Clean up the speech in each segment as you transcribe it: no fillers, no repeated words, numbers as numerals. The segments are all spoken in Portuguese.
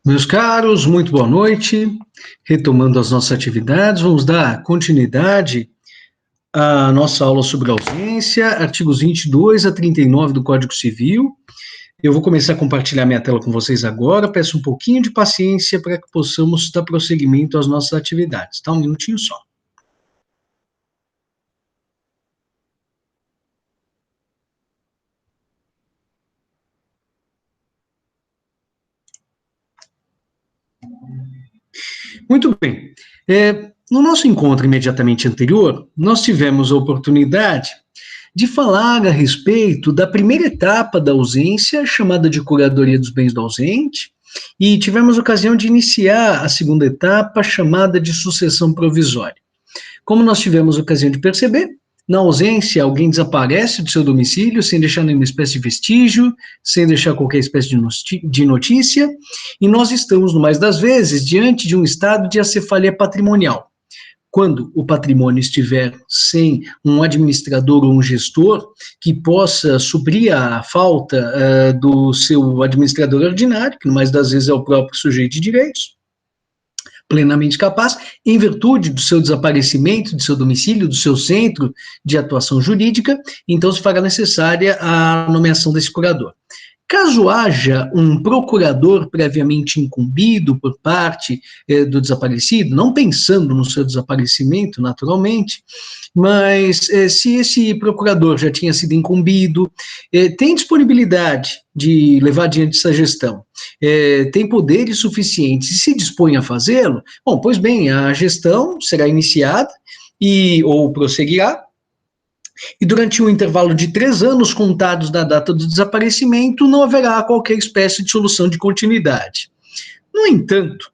Meus caros, muito boa noite. Retomando as nossas atividades, vamos dar continuidade à nossa aula sobre ausência, artigos 22 a 39 do Código Civil. Eu vou começar a compartilhar minha tela com vocês agora, peço um pouquinho de paciência para que possamos dar prosseguimento às nossas atividades, tá? Um minutinho só. Muito bem. No nosso encontro imediatamente anterior, nós tivemos a oportunidade de falar a respeito da primeira etapa da ausência, chamada de curadoria dos bens do ausente, e tivemos a ocasião de iniciar a segunda etapa, chamada de sucessão provisória. Como nós tivemos a ocasião de perceber, na ausência, alguém desaparece do seu domicílio sem deixar nenhuma espécie de vestígio, sem deixar qualquer espécie de notícia, e nós estamos, no mais das vezes, diante de um estado de acefalia patrimonial. Quando o patrimônio estiver sem um administrador ou um gestor que possa suprir a falta do seu administrador ordinário, que no mais das vezes é o próprio sujeito de direitos, plenamente capaz, em virtude do seu desaparecimento, do seu domicílio, do seu centro de atuação jurídica, então se fará necessária a nomeação desse curador. Caso haja um procurador previamente incumbido por parte do desaparecido, não pensando no seu desaparecimento, naturalmente, mas se esse procurador já tinha sido incumbido, tem disponibilidade de levar adiante essa gestão, tem poderes suficientes e se dispõe a fazê-lo, bom, pois bem, a gestão será iniciada ou prosseguirá, e durante um intervalo de 3 anos contados da data do desaparecimento, não haverá qualquer espécie de solução de continuidade. No entanto,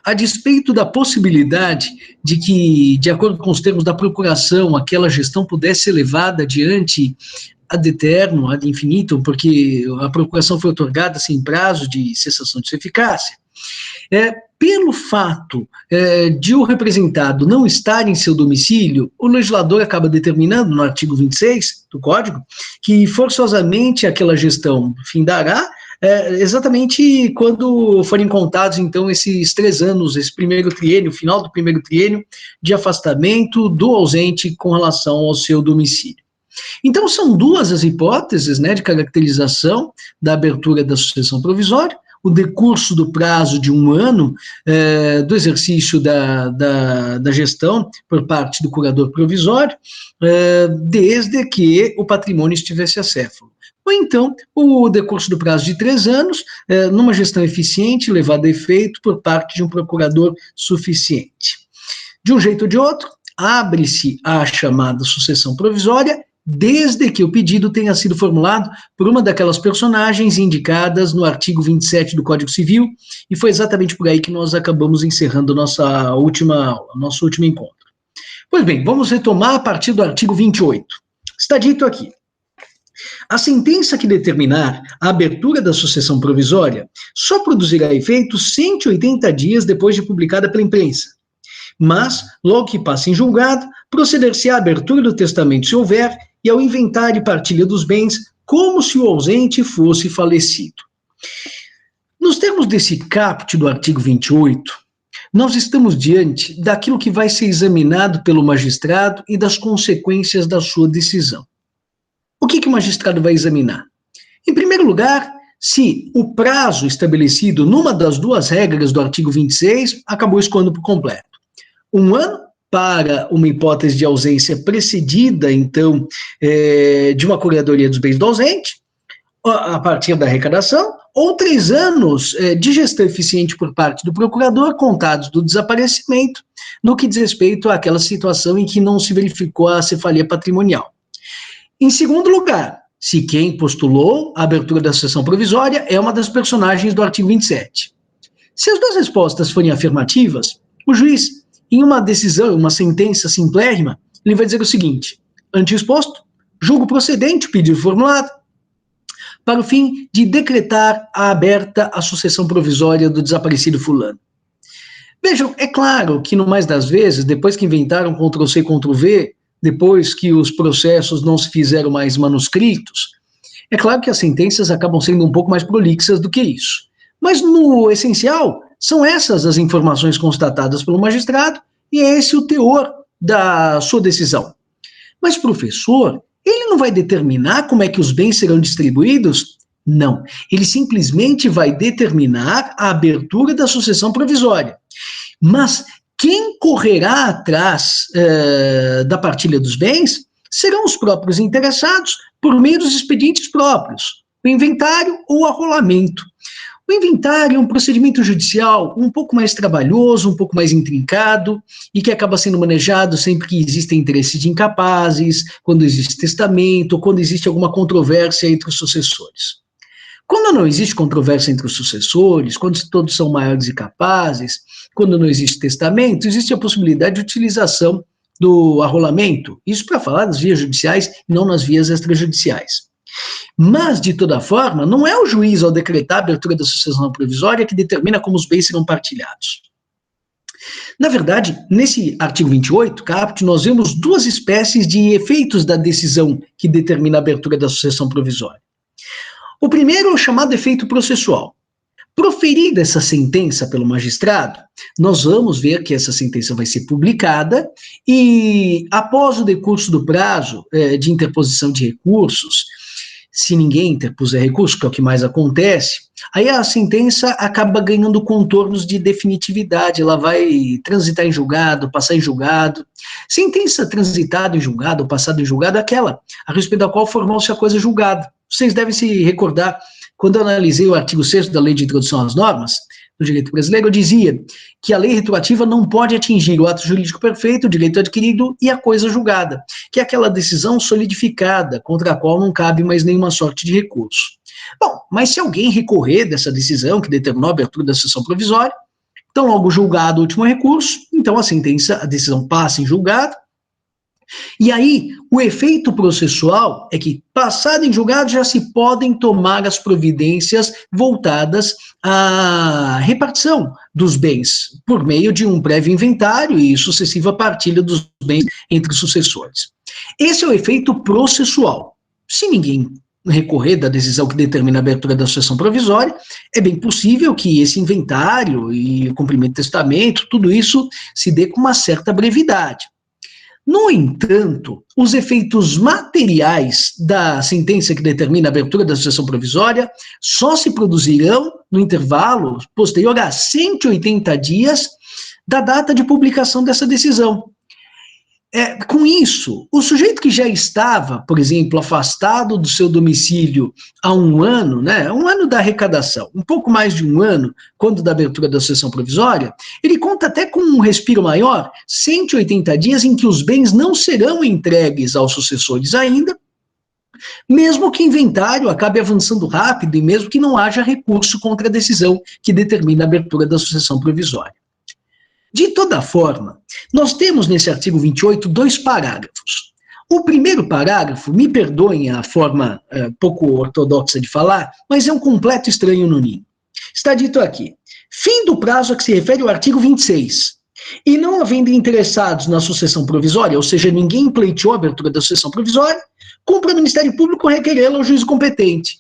a despeito da possibilidade de que, de acordo com os termos da procuração, aquela gestão pudesse ser levada adiante ad eterno, ad infinitum, porque a procuração foi otorgada sem prazo de cessação de sua eficácia, pelo fato de o representado não estar em seu domicílio, o legislador acaba determinando, no artigo 26 do Código, que forçosamente aquela gestão findará exatamente quando forem contados, então, esses 3 anos, esse primeiro triênio, final do primeiro triênio, de afastamento do ausente com relação ao seu domicílio. Então, são 2 as hipóteses, de caracterização da abertura da sucessão provisória: o decurso do prazo de 1 ano do exercício da gestão por parte do curador provisório, desde que o patrimônio estivesse acéfalo. Ou então, o decurso do prazo de 3 anos, numa gestão eficiente, levada a efeito por parte de um procurador suficiente. De um jeito ou de outro, abre-se a chamada sucessão provisória, desde que o pedido tenha sido formulado por uma daquelas personagens indicadas no artigo 27 do Código Civil, e foi exatamente por aí que nós acabamos encerrando nosso último encontro. Pois bem, vamos retomar a partir do artigo 28. Está dito aqui: a sentença que determinar a abertura da sucessão provisória só produzirá efeito 180 dias depois de publicada pela imprensa, mas, logo que passe em julgado, proceder-se à abertura do testamento se houver e ao inventário e partilha dos bens, como se o ausente fosse falecido. Nos termos desse caput do artigo 28, nós estamos diante daquilo que vai ser examinado pelo magistrado e das consequências da sua decisão. O que o magistrado vai examinar? Em primeiro lugar, se o prazo estabelecido numa das 2 regras do artigo 26 acabou escoando por completo. 1 ano para uma hipótese de ausência precedida, então, de uma curadoria dos bens do ausente, a partir da arrecadação, ou 3 anos de gestão eficiente por parte do procurador, contados do desaparecimento, no que diz respeito àquela situação em que não se verificou a cefalia patrimonial. Em segundo lugar, se quem postulou a abertura da sucessão provisória é uma das personagens do artigo 27. Se as 2 respostas forem afirmativas, o juiz, em uma decisão, uma sentença simplérrima, ele vai dizer o seguinte: ante o exposto, julgo procedente o pedido formulado para o fim de decretar a aberta a sucessão provisória do desaparecido fulano. Vejam, é claro que no mais das vezes, depois que inventaram Ctrl+C, Ctrl+V, depois que os processos não se fizeram mais manuscritos, é claro que as sentenças acabam sendo um pouco mais prolixas do que isso. Mas no essencial, são essas as informações constatadas pelo magistrado e é esse o teor da sua decisão. Mas, professor, ele não vai determinar como é que os bens serão distribuídos? Não, ele simplesmente vai determinar a abertura da sucessão provisória. Mas quem correrá atrás da partilha dos bens serão os próprios interessados por meio dos expedientes próprios, o inventário ou o arrolamento. O inventário é um procedimento judicial um pouco mais trabalhoso, um pouco mais intrincado, e que acaba sendo manejado sempre que existem interesses de incapazes, quando existe testamento, quando existe alguma controvérsia entre os sucessores. Quando não existe controvérsia entre os sucessores, quando todos são maiores e capazes, quando não existe testamento, existe a possibilidade de utilização do arrolamento, isso para falar das vias judiciais e não nas vias extrajudiciais. Mas, de toda forma, não é o juiz, ao decretar a abertura da sucessão provisória, que determina como os bens serão partilhados. Na verdade, nesse artigo 28, caput, nós vemos duas espécies de efeitos da decisão que determina a abertura da sucessão provisória. O primeiro é o chamado efeito processual. Proferida essa sentença pelo magistrado, nós vamos ver que essa sentença vai ser publicada e, após o decurso do prazo de interposição de recursos, se ninguém interpuser recurso, que é o que mais acontece, aí a sentença acaba ganhando contornos de definitividade, ela vai transitar em julgado, passar em julgado. Sentença transitada em julgado ou passada em julgado é aquela a respeito da qual formou-se a coisa julgada. Vocês devem se recordar, quando eu analisei o artigo 6º da Lei de Introdução às Normas do Direito Brasileiro, eu dizia que a lei retroativa não pode atingir o ato jurídico perfeito, o direito adquirido e a coisa julgada, que é aquela decisão solidificada, contra a qual não cabe mais nenhuma sorte de recurso. Bom, mas se alguém recorrer dessa decisão, que determinou a abertura da sessão provisória, então logo julgado o último recurso, então a decisão passa em julgado, e aí, o efeito processual é que, passado em julgado, já se podem tomar as providências voltadas à repartição dos bens, por meio de um prévio inventário e sucessiva partilha dos bens entre os sucessores. Esse é o efeito processual. Se ninguém recorrer da decisão que determina a abertura da sucessão provisória, é bem possível que esse inventário e o cumprimento do testamento, tudo isso se dê com uma certa brevidade. No entanto, os efeitos materiais da sentença que determina a abertura da sucessão provisória só se produzirão no intervalo posterior a 180 dias da data de publicação dessa decisão. Com isso, o sujeito que já estava, por exemplo, afastado do seu domicílio há um ano, né, um ano da arrecadação, um pouco mais de um ano, quando da abertura da sucessão provisória, ele conta até com um respiro maior, 180 dias em que os bens não serão entregues aos sucessores ainda, mesmo que o inventário acabe avançando rápido e mesmo que não haja recurso contra a decisão que determina a abertura da sucessão provisória. De toda forma, nós temos nesse artigo 28 dois parágrafos. O primeiro parágrafo, me perdoem a forma pouco ortodoxa de falar, mas é um completo estranho no ninho. Está dito aqui, fim do prazo a que se refere o artigo 26, e não havendo interessados na sucessão provisória, ou seja, ninguém pleiteou a abertura da sucessão provisória, cumpre o Ministério Público requerê-la ao juízo competente.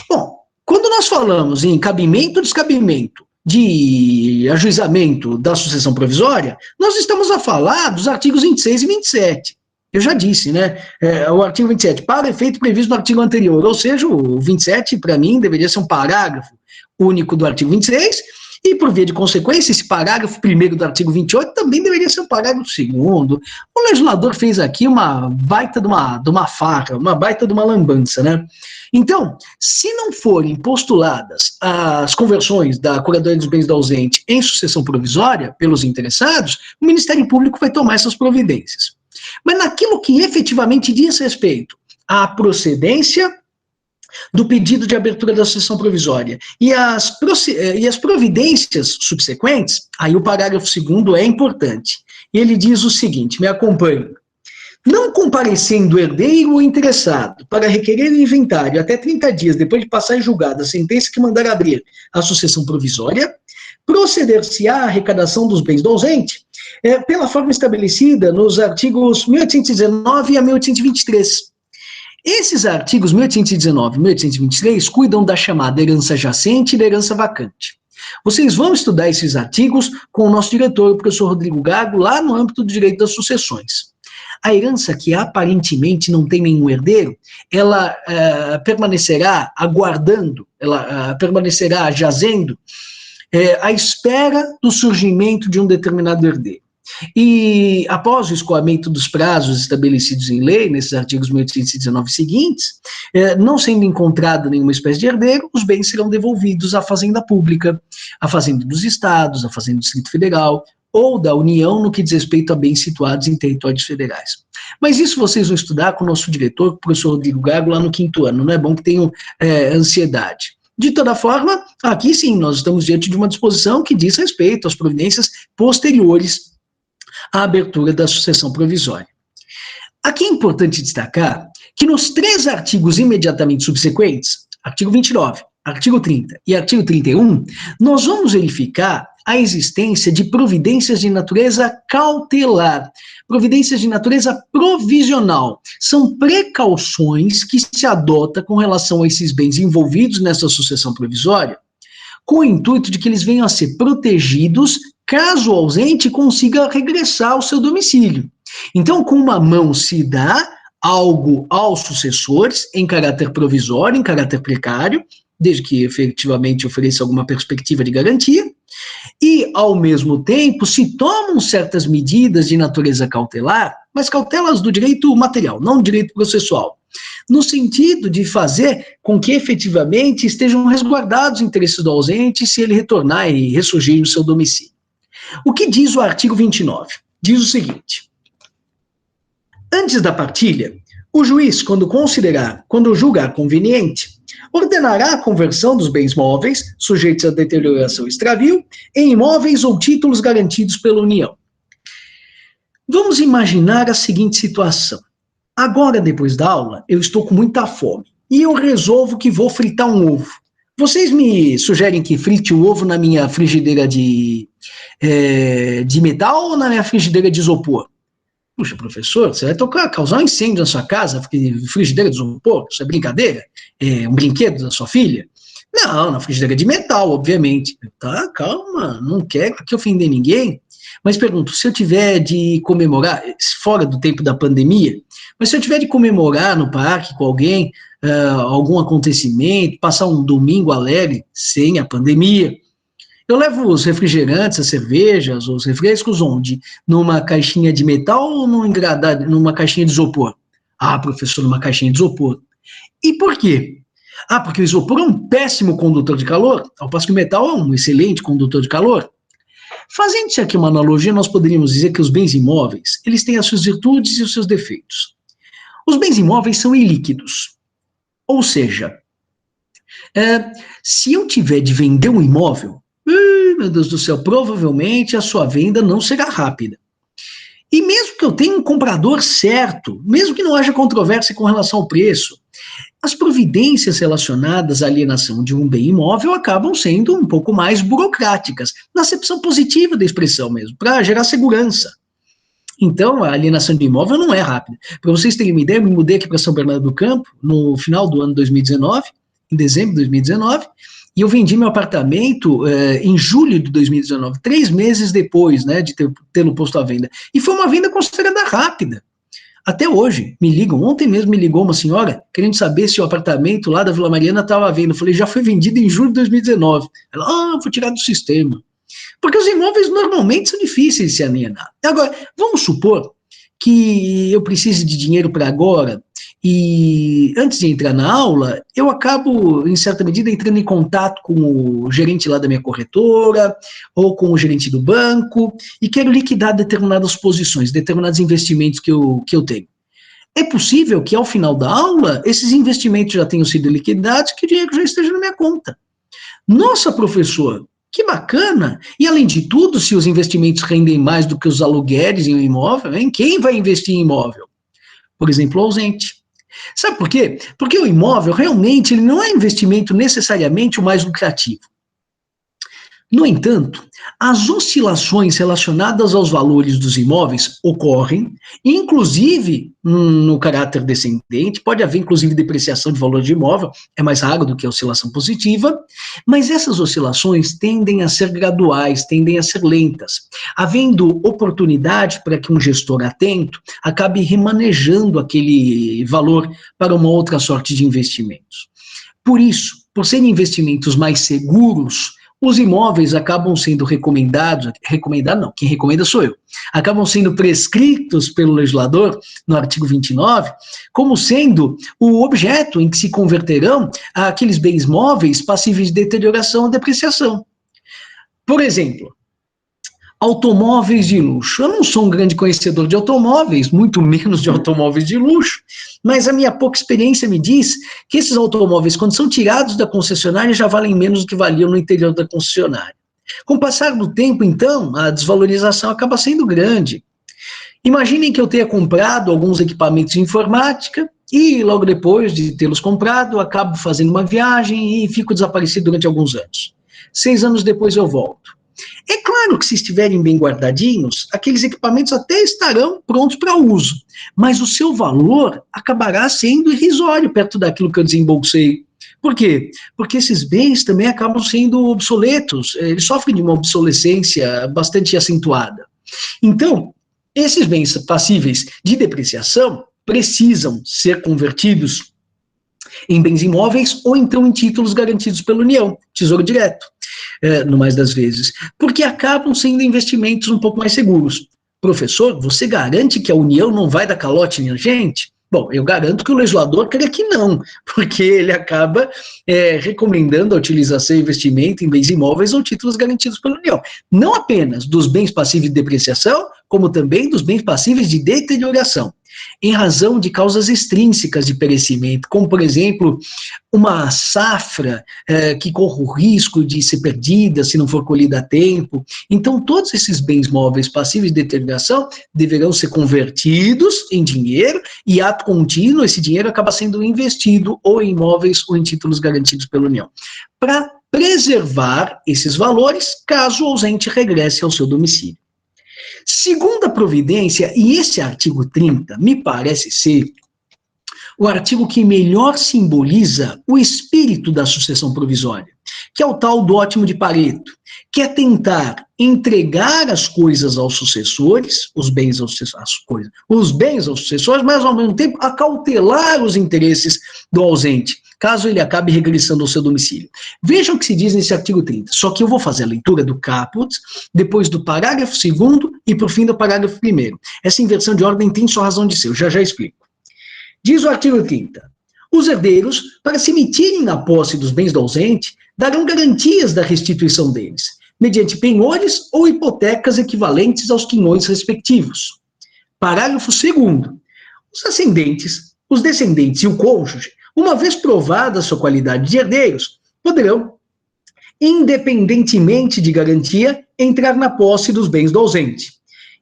Bom, quando nós falamos em cabimento ou descabimento de ajuizamento da sucessão provisória, nós estamos a falar dos artigos 26 e 27. Eu já disse, né? O artigo 27, para efeito previsto no artigo anterior, ou seja, o 27, para mim, deveria ser um parágrafo único do artigo 26, e, por via de consequência, esse parágrafo primeiro do artigo 28 também deveria ser um parágrafo segundo. O legislador fez aqui uma baita de uma farra, uma baita de uma lambança, né? Então, se não forem postuladas as conversões da Curadoria dos Bens do Ausente em sucessão provisória pelos interessados, o Ministério Público vai tomar essas providências. Mas naquilo que efetivamente diz respeito à procedência do pedido de abertura da sucessão provisória e as providências subsequentes, aí o parágrafo 2º é importante. Ele diz o seguinte, me acompanhe. Não comparecendo herdeiro ou interessado para requerer o inventário até 30 dias depois de passar em julgado a sentença que mandar abrir a sucessão provisória, proceder-se-á à arrecadação dos bens do ausente pela forma estabelecida nos artigos 1819 a 1823. Esses artigos 1819 e 1823 cuidam da chamada herança jacente e da herança vacante. Vocês vão estudar esses artigos com o nosso diretor, o professor Rodrigo Gago, lá no âmbito do direito das sucessões. A herança que aparentemente não tem nenhum herdeiro, ela permanecerá aguardando, ela permanecerá jazendo à espera do surgimento de um determinado herdeiro. E após o escoamento dos prazos estabelecidos em lei, nesses artigos 1819 seguintes, não sendo encontrada nenhuma espécie de herdeiro, os bens serão devolvidos à fazenda pública, à fazenda dos estados, à fazenda do Distrito Federal, ou da União no que diz respeito a bens situados em territórios federais. Mas isso vocês vão estudar com o nosso diretor, o professor Rodrigo Gago, lá no 5º ano, não é bom que tenham ansiedade. De toda forma, aqui sim, nós estamos diante de uma disposição que diz respeito às providências posteriores à abertura da sucessão provisória. Aqui é importante destacar que nos 3 artigos imediatamente subsequentes, artigo 29, artigo 30 e artigo 31, nós vamos verificar a existência de providências de natureza cautelar, providências de natureza provisional. São precauções que se adota com relação a esses bens envolvidos nessa sucessão provisória, com o intuito de que eles venham a ser protegidos caso o ausente consiga regressar ao seu domicílio. Então, com uma mão se dá algo aos sucessores em caráter provisório, em caráter precário, desde que efetivamente ofereça alguma perspectiva de garantia, e, ao mesmo tempo, se tomam certas medidas de natureza cautelar, mas cautelas do direito material, não do direito processual, no sentido de fazer com que efetivamente estejam resguardados os interesses do ausente se ele retornar e ressurgir no seu domicílio. O que diz o artigo 29? Diz o seguinte: antes da partilha, o juiz, quando julgar conveniente, ordenará a conversão dos bens móveis, sujeitos a deterioração e extravio, em imóveis ou títulos garantidos pela União. Vamos imaginar a seguinte situação. Agora, depois da aula, eu estou com muita fome e eu resolvo que vou fritar um ovo. Vocês me sugerem que frite o ovo na minha frigideira de metal ou na minha frigideira de isopor? Puxa, professor, você vai causar um incêndio na sua casa, porque frigideira de isopor, isso é brincadeira? É um brinquedo da sua filha? Não, na frigideira de metal, obviamente. Tá, calma, não quero aqui ofender ninguém. Mas pergunto, se eu tiver de comemorar, fora do tempo da pandemia, mas se eu tiver de comemorar no parque com alguém, algum acontecimento, passar um domingo alegre, sem a pandemia, eu levo os refrigerantes, as cervejas, os refrescos onde? Numa caixinha de metal ou numa caixinha de isopor? Ah, professor, numa caixinha de isopor. E por quê? Ah, porque o isopor é um péssimo condutor de calor, ao passo que o metal é um excelente condutor de calor. Fazendo-se aqui uma analogia, nós poderíamos dizer que os bens imóveis, eles têm as suas virtudes e os seus defeitos. Os bens imóveis são ilíquidos. Ou seja, se eu tiver de vender um imóvel, meu Deus do céu, provavelmente a sua venda não será rápida. E mesmo que eu tenha um comprador certo, mesmo que não haja controvérsia com relação ao preço, as providências relacionadas à alienação de um bem imóvel acabam sendo um pouco mais burocráticas, na acepção positiva da expressão mesmo, para gerar segurança. Então, a alienação de imóvel não é rápida. Para vocês terem uma ideia, eu me mudei aqui para São Bernardo do Campo, no final do ano 2019, em dezembro de 2019, e eu vendi meu apartamento em julho de 2019, 3 meses depois, né, de tê-lo posto à venda. E foi uma venda considerada rápida. Até hoje, me ligam, ontem mesmo me ligou uma senhora, querendo saber se o apartamento lá da Vila Mariana estava à venda. Eu falei, já foi vendido em julho de 2019. Ela, foi tirado do sistema. Porque os imóveis normalmente são difíceis de se alienar. Agora, vamos supor que eu precise de dinheiro para agora, e antes de entrar na aula, eu acabo, em certa medida, entrando em contato com o gerente lá da minha corretora, ou com o gerente do banco, e quero liquidar determinadas posições, determinados investimentos que eu tenho. É possível que, ao final da aula, esses investimentos já tenham sido liquidados, que o dinheiro já esteja na minha conta. Nossa, professor, que bacana! E, além de tudo, se os investimentos rendem mais do que os aluguéis em um imóvel, hein? Quem vai investir em imóvel? Por exemplo, o ausente. Sabe por quê? Porque o imóvel, realmente, ele não é investimento necessariamente o mais lucrativo. No entanto, as oscilações relacionadas aos valores dos imóveis ocorrem, inclusive no caráter descendente, pode haver inclusive depreciação de valor de imóvel, é mais raro do que a oscilação positiva, mas essas oscilações tendem a ser graduais, tendem a ser lentas, havendo oportunidade para que um gestor atento acabe remanejando aquele valor para uma outra sorte de investimentos. Por isso, por serem investimentos mais seguros, os imóveis acabam sendo recomendados não, quem recomenda sou eu, acabam sendo prescritos pelo legislador, no artigo 29, como sendo o objeto em que se converterão aqueles bens móveis passíveis de deterioração ou depreciação. Por exemplo, automóveis de luxo. Eu não sou um grande conhecedor de automóveis, muito menos de automóveis de luxo, mas a minha pouca experiência me diz que esses automóveis, quando são tirados da concessionária, já valem menos do que valiam no interior da concessionária. Com o passar do tempo, então, a desvalorização acaba sendo grande. Imaginem que eu tenha comprado alguns equipamentos de informática e logo depois de tê-los comprado, acabo fazendo uma viagem e fico desaparecido durante alguns anos. 6 anos depois eu volto. É claro que se estiverem bem guardadinhos, aqueles equipamentos até estarão prontos para uso, mas o seu valor acabará sendo irrisório perto daquilo que eu desembolsei. Por quê? Porque esses bens também acabam sendo obsoletos, eles sofrem de uma obsolescência bastante acentuada. Então, esses bens passíveis de depreciação precisam ser convertidos em bens imóveis ou então em títulos garantidos pela União, Tesouro Direto, no mais das vezes, porque acabam sendo investimentos um pouco mais seguros. Professor, você garante que a União não vai dar calote na gente? Bom, eu garanto que o legislador quer que não, porque ele acaba recomendando a utilização e investimento em bens imóveis ou títulos garantidos pela União. Não apenas dos bens passíveis de depreciação, como também dos bens passíveis de deterioração, em razão de causas extrínsecas de perecimento, como, por exemplo, uma safra que corre o risco de ser perdida se não for colhida a tempo. Então, todos esses bens móveis passíveis de deterioração deverão ser convertidos em dinheiro e, ato contínuo, esse dinheiro acaba sendo investido ou em imóveis ou em títulos garantidos pela União, para preservar esses valores caso o ausente regresse ao seu domicílio. Segunda providência, e esse artigo 30 me parece ser o artigo que melhor simboliza o espírito da sucessão provisória, que é o tal do ótimo de Pareto, que é tentar entregar as coisas aos sucessores, os bens aos sucessores, mas ao mesmo tempo acautelar os interesses do ausente, caso ele acabe regressando ao seu domicílio. Vejam o que se diz nesse artigo 30, só que eu vou fazer a leitura do caput, depois do parágrafo 2º e por fim do parágrafo 1º. Essa inversão de ordem tem sua razão de ser, eu já explico. Diz o artigo 30, os herdeiros, para se emitirem na posse dos bens do ausente, darão garantias da restituição deles, mediante penhores ou hipotecas equivalentes aos quinhões respectivos. Parágrafo 2º, os descendentes e o cônjuge, uma vez provada a sua qualidade de herdeiros, poderão, independentemente de garantia, entrar na posse dos bens do ausente.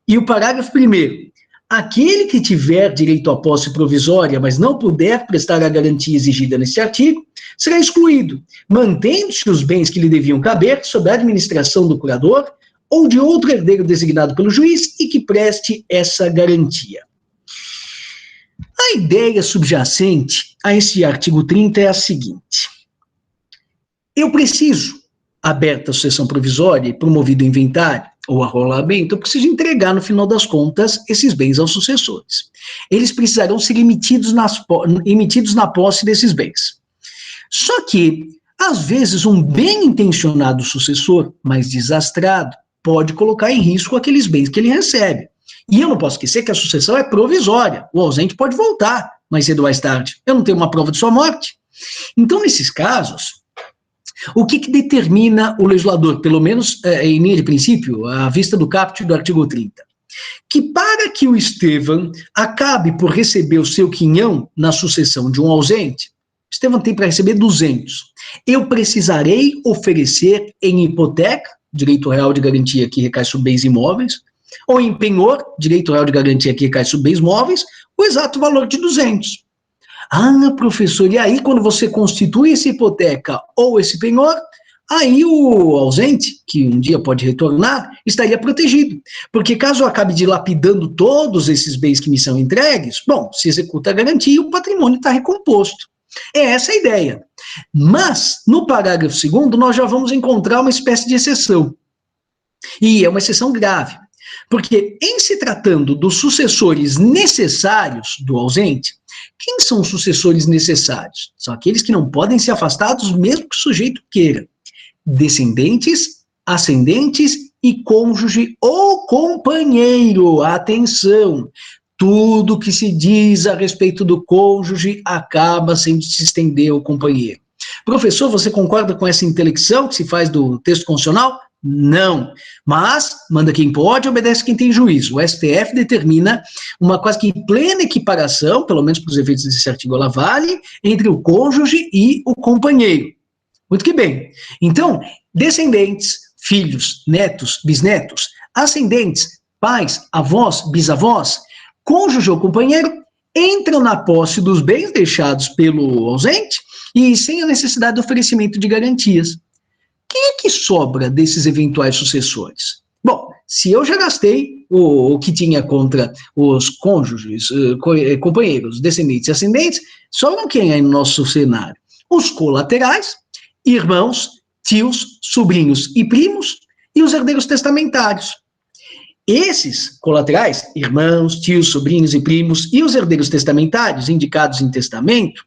E o parágrafo 1º, aquele que tiver direito à posse provisória, mas não puder prestar a garantia exigida neste artigo, será excluído, mantendo-se os bens que lhe deviam caber sob a administração do curador ou de outro herdeiro designado pelo juiz e que preste essa garantia. A ideia subjacente a esse artigo 30 é a seguinte: eu preciso, aberta a sucessão provisória e promovido o inventário ou arrolamento, eu preciso entregar, no final das contas, esses bens aos sucessores. Eles precisarão ser emitidos na posse desses bens. Só que, às vezes, um bem-intencionado sucessor, mas desastrado, pode colocar em risco aqueles bens que ele recebe. E eu não posso esquecer que a sucessão é provisória. O ausente pode voltar mais cedo ou mais tarde. Eu não tenho uma prova de sua morte. Então, nesses casos, o que determina o legislador, pelo menos em linha de princípio, à vista do caput do artigo 30? Que para que o Estevão acabe por receber o seu quinhão na sucessão de um ausente, Estevão tem para receber 200. Eu precisarei oferecer em hipoteca, direito real de garantia que recai sobre bens imóveis, ou em penhor, direito real de garantia que recai sobre bens móveis, o exato valor de 200. Ah, professor, e aí quando você constitui essa hipoteca ou esse penhor, aí o ausente, que um dia pode retornar, estaria protegido. Porque caso eu acabe dilapidando todos esses bens que me são entregues, bom, se executa a garantia e o patrimônio está recomposto. É essa a ideia. Mas, no parágrafo 2º, nós já vamos encontrar uma espécie de exceção. E é uma exceção grave. Porque, em se tratando dos sucessores necessários do ausente, quem são os sucessores necessários? São aqueles que não podem ser afastados mesmo que o sujeito queira. Descendentes, ascendentes e cônjuge ou companheiro. Atenção! Tudo que se diz a respeito do cônjuge acaba sem se estender ao companheiro. Professor, você concorda com essa intelecção que se faz do texto constitucional? Não. Mas, manda quem pode, obedece quem tem juízo. O STF determina uma quase que plena equiparação, pelo menos para os efeitos desse artigo ela vale, entre o cônjuge e o companheiro. Muito que bem. Então, descendentes, filhos, netos, bisnetos, ascendentes, pais, avós, bisavós, cônjuge ou companheiro, entram na posse dos bens deixados pelo ausente e sem a necessidade de oferecimento de garantias. Quem é que sobra desses eventuais sucessores? Bom, se eu já gastei o que tinha contra os cônjuges, companheiros, descendentes e ascendentes, sobram quem aí no nosso cenário? Os colaterais, irmãos, tios, sobrinhos e primos, e os herdeiros testamentários. Esses colaterais, irmãos, tios, sobrinhos e primos, e os herdeiros testamentários indicados em testamento,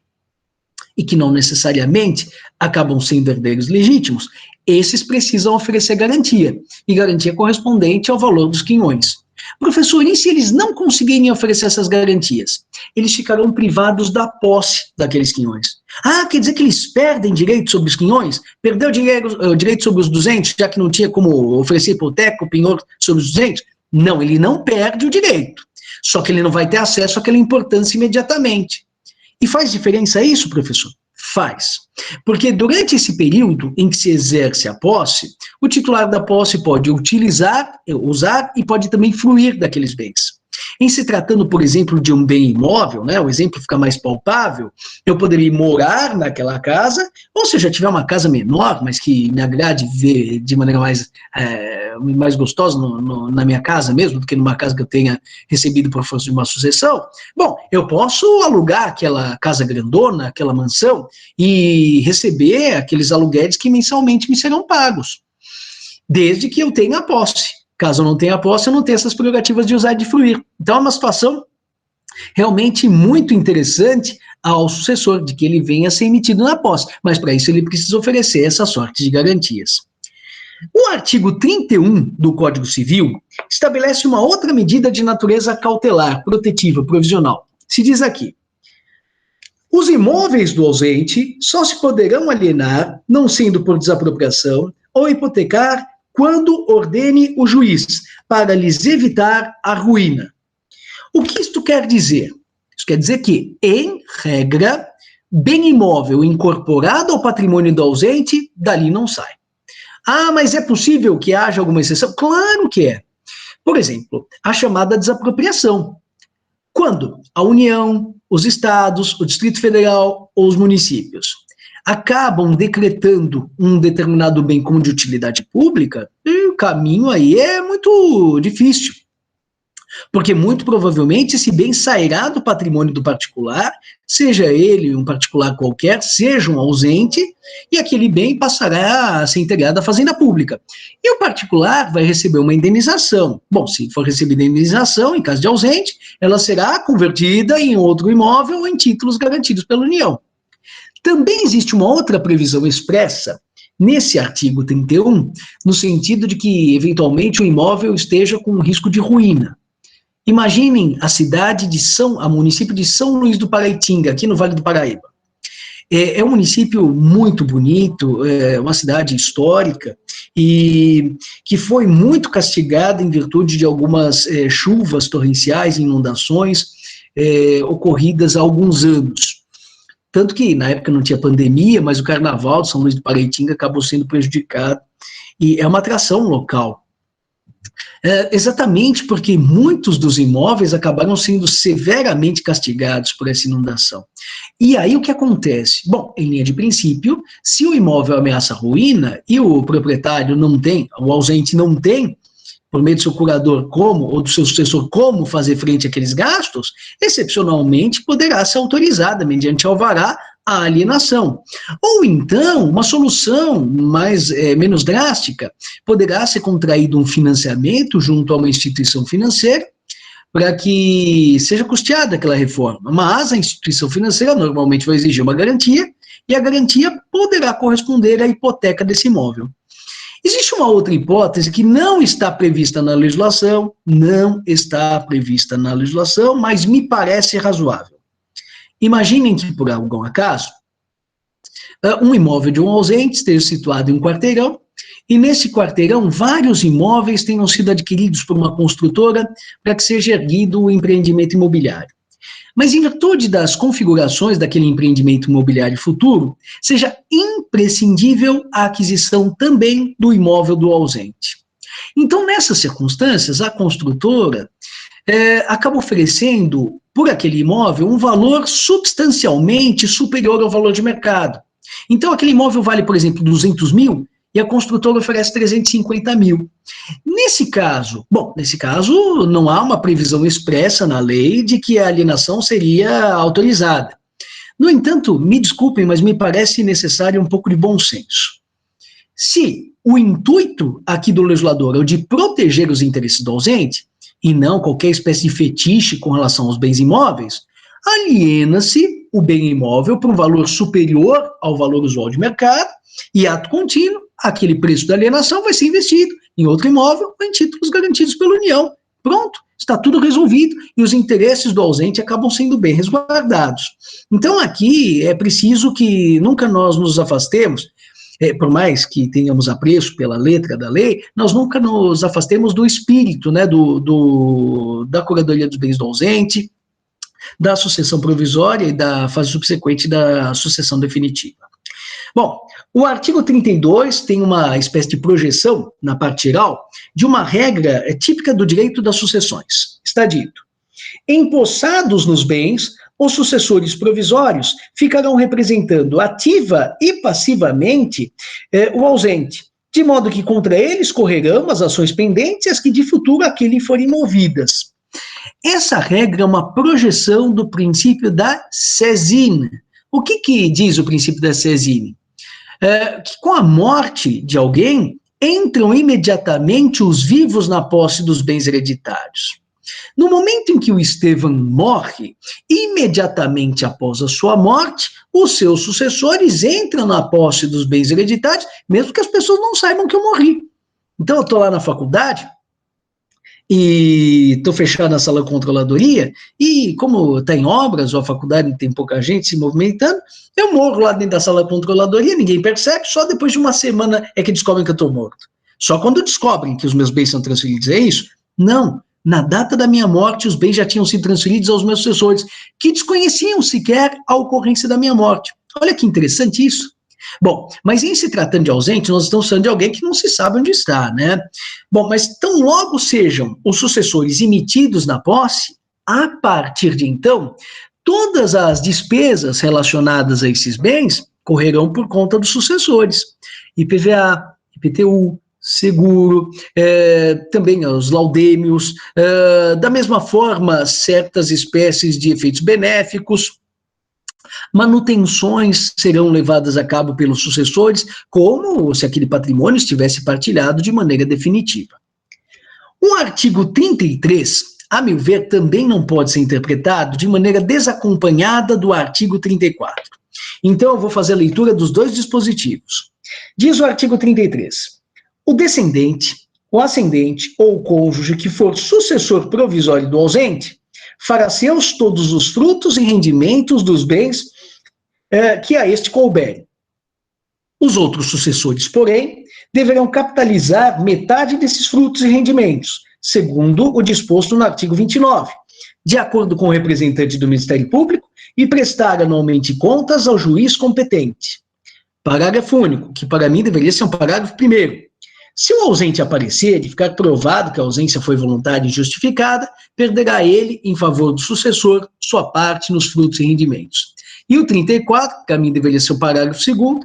e que não necessariamente acabam sendo herdeiros legítimos, esses precisam oferecer garantia, e garantia correspondente ao valor dos quinhões. Professor, e se eles não conseguirem oferecer essas garantias? Eles ficarão privados da posse daqueles quinhões. Ah, quer dizer que eles perdem direito sobre os quinhões? Perdeu direito sobre os 200, já que não tinha como oferecer hipoteca ou penhor sobre os 200? Não, ele não perde o direito. Só que ele não vai ter acesso àquela importância imediatamente. E faz diferença isso, professor? Faz. Porque durante esse período em que se exerce a posse, o titular da posse pode usar e pode também fruir daqueles bens. Em se tratando, por exemplo, de um bem imóvel, né, o exemplo fica mais palpável, eu poderia morar naquela casa, ou se eu já tiver uma casa menor, mas que me agrade ver de maneira mais gostosa na minha casa mesmo, do que numa casa que eu tenha recebido por força de uma sucessão, bom, eu posso alugar aquela casa grandona, aquela mansão, e receber aqueles aluguéis que mensalmente me serão pagos, desde que eu tenha a posse. Caso eu não tenha posse, eu não tenho essas prerrogativas de usar e de fluir. Então é uma situação realmente muito interessante ao sucessor, de que ele venha a ser emitido na posse, mas para isso ele precisa oferecer essa sorte de garantias. O artigo 31 do Código Civil estabelece uma outra medida de natureza cautelar, protetiva, provisional. Se diz aqui: os imóveis do ausente só se poderão alienar, não sendo por desapropriação, ou hipotecar quando ordene o juiz, para lhes evitar a ruína. O que isto quer dizer? Isso quer dizer que, em regra, bem imóvel incorporado ao patrimônio do ausente, dali não sai. Ah, mas é possível que haja alguma exceção? Claro que é. Por exemplo, a chamada desapropriação. Quando a União, os estados, o Distrito Federal ou os municípios acabam decretando um determinado bem como de utilidade pública, e o caminho aí é muito difícil. Porque muito provavelmente esse bem sairá do patrimônio do particular, seja ele um particular qualquer, seja um ausente, e aquele bem passará a ser integrado à fazenda pública. E o particular vai receber uma indenização. Bom, se for recebida a indenização, em caso de ausente, ela será convertida em outro imóvel ou em títulos garantidos pela União. Também existe uma outra previsão expressa nesse artigo 31, no sentido de que, eventualmente, o imóvel esteja com risco de ruína. Imaginem a município de São Luís do Paraitinga, aqui no Vale do Paraíba. É um município muito bonito, é uma cidade histórica, e que foi muito castigada em virtude de algumas chuvas torrenciais, inundações, ocorridas há alguns anos. Tanto que na época não tinha pandemia, mas o carnaval de São Luís do Paraitinga acabou sendo prejudicado, e é uma atração local. Exatamente porque muitos dos imóveis acabaram sendo severamente castigados por essa inundação. E aí o que acontece? Bom, em linha de princípio, se o imóvel ameaça ruína e o proprietário não tem, o ausente não tem, por meio do seu curador como, ou do seu sucessor, como fazer frente àqueles gastos, excepcionalmente poderá ser autorizada, mediante alvará, a alienação. Ou então, uma solução menos drástica, poderá ser contraído um financiamento junto a uma instituição financeira para que seja custeada aquela reforma. Mas a instituição financeira normalmente vai exigir uma garantia, e a garantia poderá corresponder à hipoteca desse imóvel. Existe uma outra hipótese que não está prevista na legislação, mas me parece razoável. Imaginem que, por algum acaso, um imóvel de um ausente esteja situado em um quarteirão, e nesse quarteirão vários imóveis tenham sido adquiridos por uma construtora para que seja erguido o empreendimento imobiliário. Mas em virtude das configurações daquele empreendimento imobiliário futuro, seja imprescindível a aquisição também do imóvel do ausente. Então, nessas circunstâncias, a construtora acaba oferecendo por aquele imóvel um valor substancialmente superior ao valor de mercado. Então, aquele imóvel vale, por exemplo, 200 mil e a construtora oferece 350 mil. Nesse caso, não há uma previsão expressa na lei de que a alienação seria autorizada. No entanto, me desculpem, mas me parece necessário um pouco de bom senso. Se o intuito aqui do legislador é o de proteger os interesses do ausente, e não qualquer espécie de fetiche com relação aos bens imóveis, aliena-se o bem imóvel por um valor superior ao valor usual de mercado, e ato contínuo, aquele preço da alienação vai ser investido em outro imóvel ou em títulos garantidos pela União. Pronto, está tudo resolvido e os interesses do ausente acabam sendo bem resguardados. Então aqui é preciso que nunca nós nos afastemos, por mais que tenhamos apreço pela letra da lei, nós nunca nos afastemos do espírito, né, da curadoria dos bens do ausente, da sucessão provisória e da fase subsequente da sucessão definitiva. Bom, o artigo 32 tem uma espécie de projeção, na parte geral, de uma regra típica do direito das sucessões. Está dito: empossados nos bens, os sucessores provisórios ficarão representando ativa e passivamente o ausente, de modo que contra eles correrão as ações pendentes e as que de futuro aquele forem movidas. Essa regra é uma projeção do princípio da sesine. O que diz o princípio da sesine? Que com a morte de alguém, entram imediatamente os vivos na posse dos bens hereditários. No momento em que o Estevão morre, imediatamente após a sua morte, os seus sucessores entram na posse dos bens hereditários, mesmo que as pessoas não saibam que eu morri. Então eu estou lá na faculdade, e estou fechado na sala de controladoria, e como está em obras, ou a faculdade tem pouca gente se movimentando, eu morro lá dentro da sala de controladoria, ninguém percebe, só depois de uma semana é que descobrem que eu estou morto. Só quando descobrem que os meus bens são transferidos, é isso? Não, na data da minha morte, os bens já tinham sido transferidos aos meus sucessores, que desconheciam sequer a ocorrência da minha morte. Olha que interessante isso. Bom, mas em se tratando de ausente, nós estamos falando de alguém que não se sabe onde está, né? Bom, mas tão logo sejam os sucessores emitidos na posse, a partir de então, todas as despesas relacionadas a esses bens correrão por conta dos sucessores. IPVA, IPTU, seguro, também os laudêmios, da mesma forma, certas espécies de efeitos benéficos, manutenções serão levadas a cabo pelos sucessores, como se aquele patrimônio estivesse partilhado de maneira definitiva. O artigo 33, a meu ver, também não pode ser interpretado de maneira desacompanhada do artigo 34. Então, eu vou fazer a leitura dos dois dispositivos. Diz o artigo 33, o descendente, o ascendente ou o cônjuge que for sucessor provisório do ausente, fará seus todos os frutos e rendimentos dos bens que a este couberem. Os outros sucessores, porém, deverão capitalizar metade desses frutos e rendimentos, segundo o disposto no artigo 29, de acordo com o representante do Ministério Público, e prestar anualmente contas ao juiz competente. Parágrafo único, que para mim deveria ser um parágrafo primeiro. Se o ausente aparecer e ficar provado que a ausência foi voluntária e justificada, perderá ele, em favor do sucessor, sua parte nos frutos e rendimentos. E o 34, que a mim deveria ser o parágrafo 2º,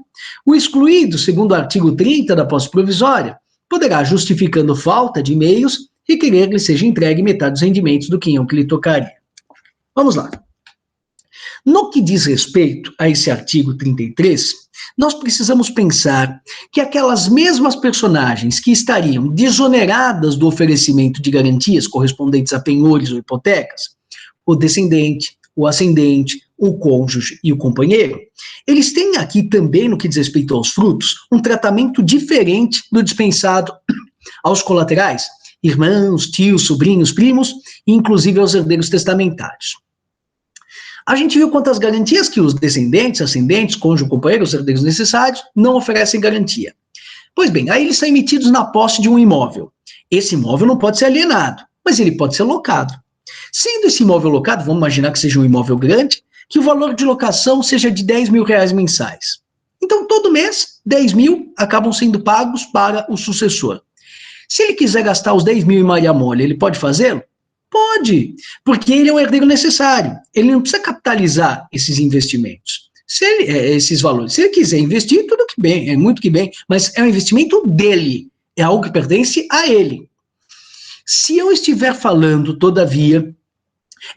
o excluído, segundo o artigo 30 da posse provisória, poderá, justificando falta de meios, requerer que lhe seja entregue metade dos rendimentos do quinhão que lhe tocaria. Vamos lá. No que diz respeito a esse artigo 33, nós precisamos pensar que aquelas mesmas personagens que estariam desoneradas do oferecimento de garantias correspondentes a penhores ou hipotecas, o descendente, o ascendente, o cônjuge e o companheiro, eles têm aqui também, no que diz respeito aos frutos, um tratamento diferente do dispensado aos colaterais, irmãos, tios, sobrinhos, primos, e inclusive aos herdeiros testamentários. A gente viu quantas garantias que os descendentes, ascendentes, cônjuge, companheiro, os herdeiros necessários, não oferecem garantia. Pois bem, aí eles são emitidos na posse de um imóvel. Esse imóvel não pode ser alienado, mas ele pode ser locado. Sendo esse imóvel locado, vamos imaginar que seja um imóvel grande, que o valor de locação seja de R$10.000 mensais. Então, todo mês, 10 mil acabam sendo pagos para o sucessor. Se ele quiser gastar os 10 mil em Maria Mole, ele pode fazê-lo? Pode, porque ele é um herdeiro necessário. Ele não precisa capitalizar esses investimentos, esses valores. Se ele quiser investir, tudo que bem, é muito que bem, mas é um investimento dele, é algo que pertence a ele. Se eu estiver falando, todavia,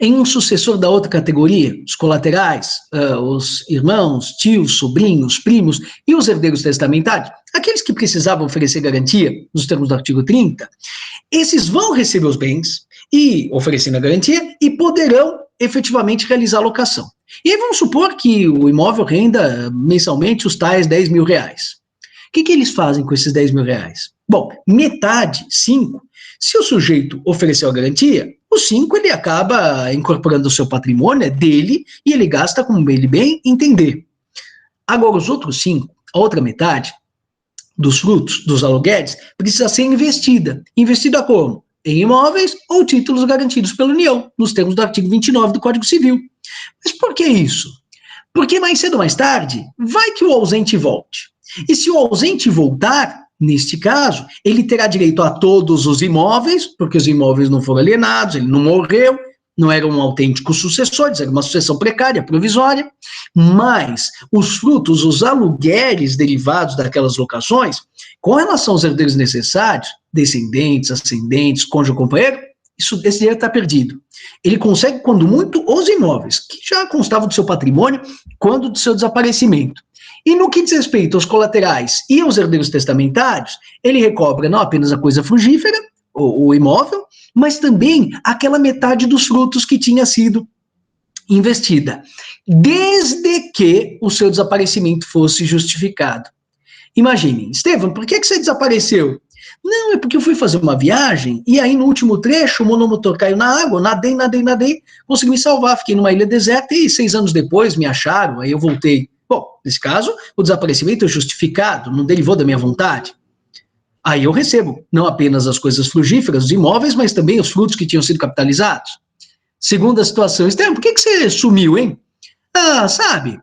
em um sucessor da outra categoria, os colaterais, os irmãos, tios, sobrinhos, primos e os herdeiros testamentários, aqueles que precisavam oferecer garantia, nos termos do artigo 30, esses vão receber os bens e oferecendo a garantia e poderão efetivamente realizar a locação. E aí vamos supor que o imóvel renda mensalmente os tais R$10.000. O que eles fazem com esses R$10.000? Bom, metade, 5, se o sujeito ofereceu a garantia, os 5 ele acaba incorporando o seu patrimônio, é dele, e ele gasta como ele bem entender. Agora, os outros 5, a outra metade dos frutos, dos aluguéis, precisa ser investida. Investida como? Em imóveis ou títulos garantidos pela União, nos termos do artigo 29 do Código Civil. Mas por que isso? Porque mais cedo ou mais tarde, vai que o ausente volte. E se o ausente voltar, neste caso, ele terá direito a todos os imóveis, porque os imóveis não foram alienados, ele não morreu, não era um autêntico sucessor, era uma sucessão precária, provisória, mas os frutos, os aluguéis derivados daquelas locações, com relação aos herdeiros necessários, descendentes, ascendentes, cônjuge, companheiro, esse dinheiro está perdido. Ele consegue, quando muito, os imóveis, que já constavam do seu patrimônio, quando do seu desaparecimento. E no que diz respeito aos colaterais e aos herdeiros testamentários, ele recobra não apenas a coisa frugífera, o imóvel, mas também aquela metade dos frutos que tinha sido investida, desde que o seu desaparecimento fosse justificado. Imaginem, Estevam, por que você desapareceu? Não, é porque eu fui fazer uma viagem e aí no último trecho o monomotor caiu na água, nadei, consegui me salvar, fiquei numa ilha deserta e 6 anos depois me acharam, aí eu voltei. Bom, nesse caso, o desaparecimento é justificado, não derivou da minha vontade. Aí eu recebo não apenas as coisas frugíferas, os imóveis, mas também os frutos que tinham sido capitalizados. Segunda situação, Estevam, por que você sumiu, hein? Ah, sabe,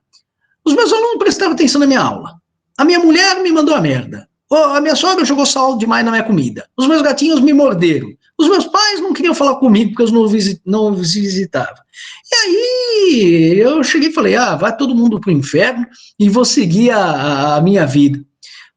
os meus alunos não prestaram atenção na minha aula. A minha mulher me mandou a merda. A minha sogra jogou sal demais na minha comida. Os meus gatinhos me morderam. Os meus pais não queriam falar comigo porque eu não os visitava. E aí eu cheguei e falei, vai todo mundo pro inferno e vou seguir a minha vida.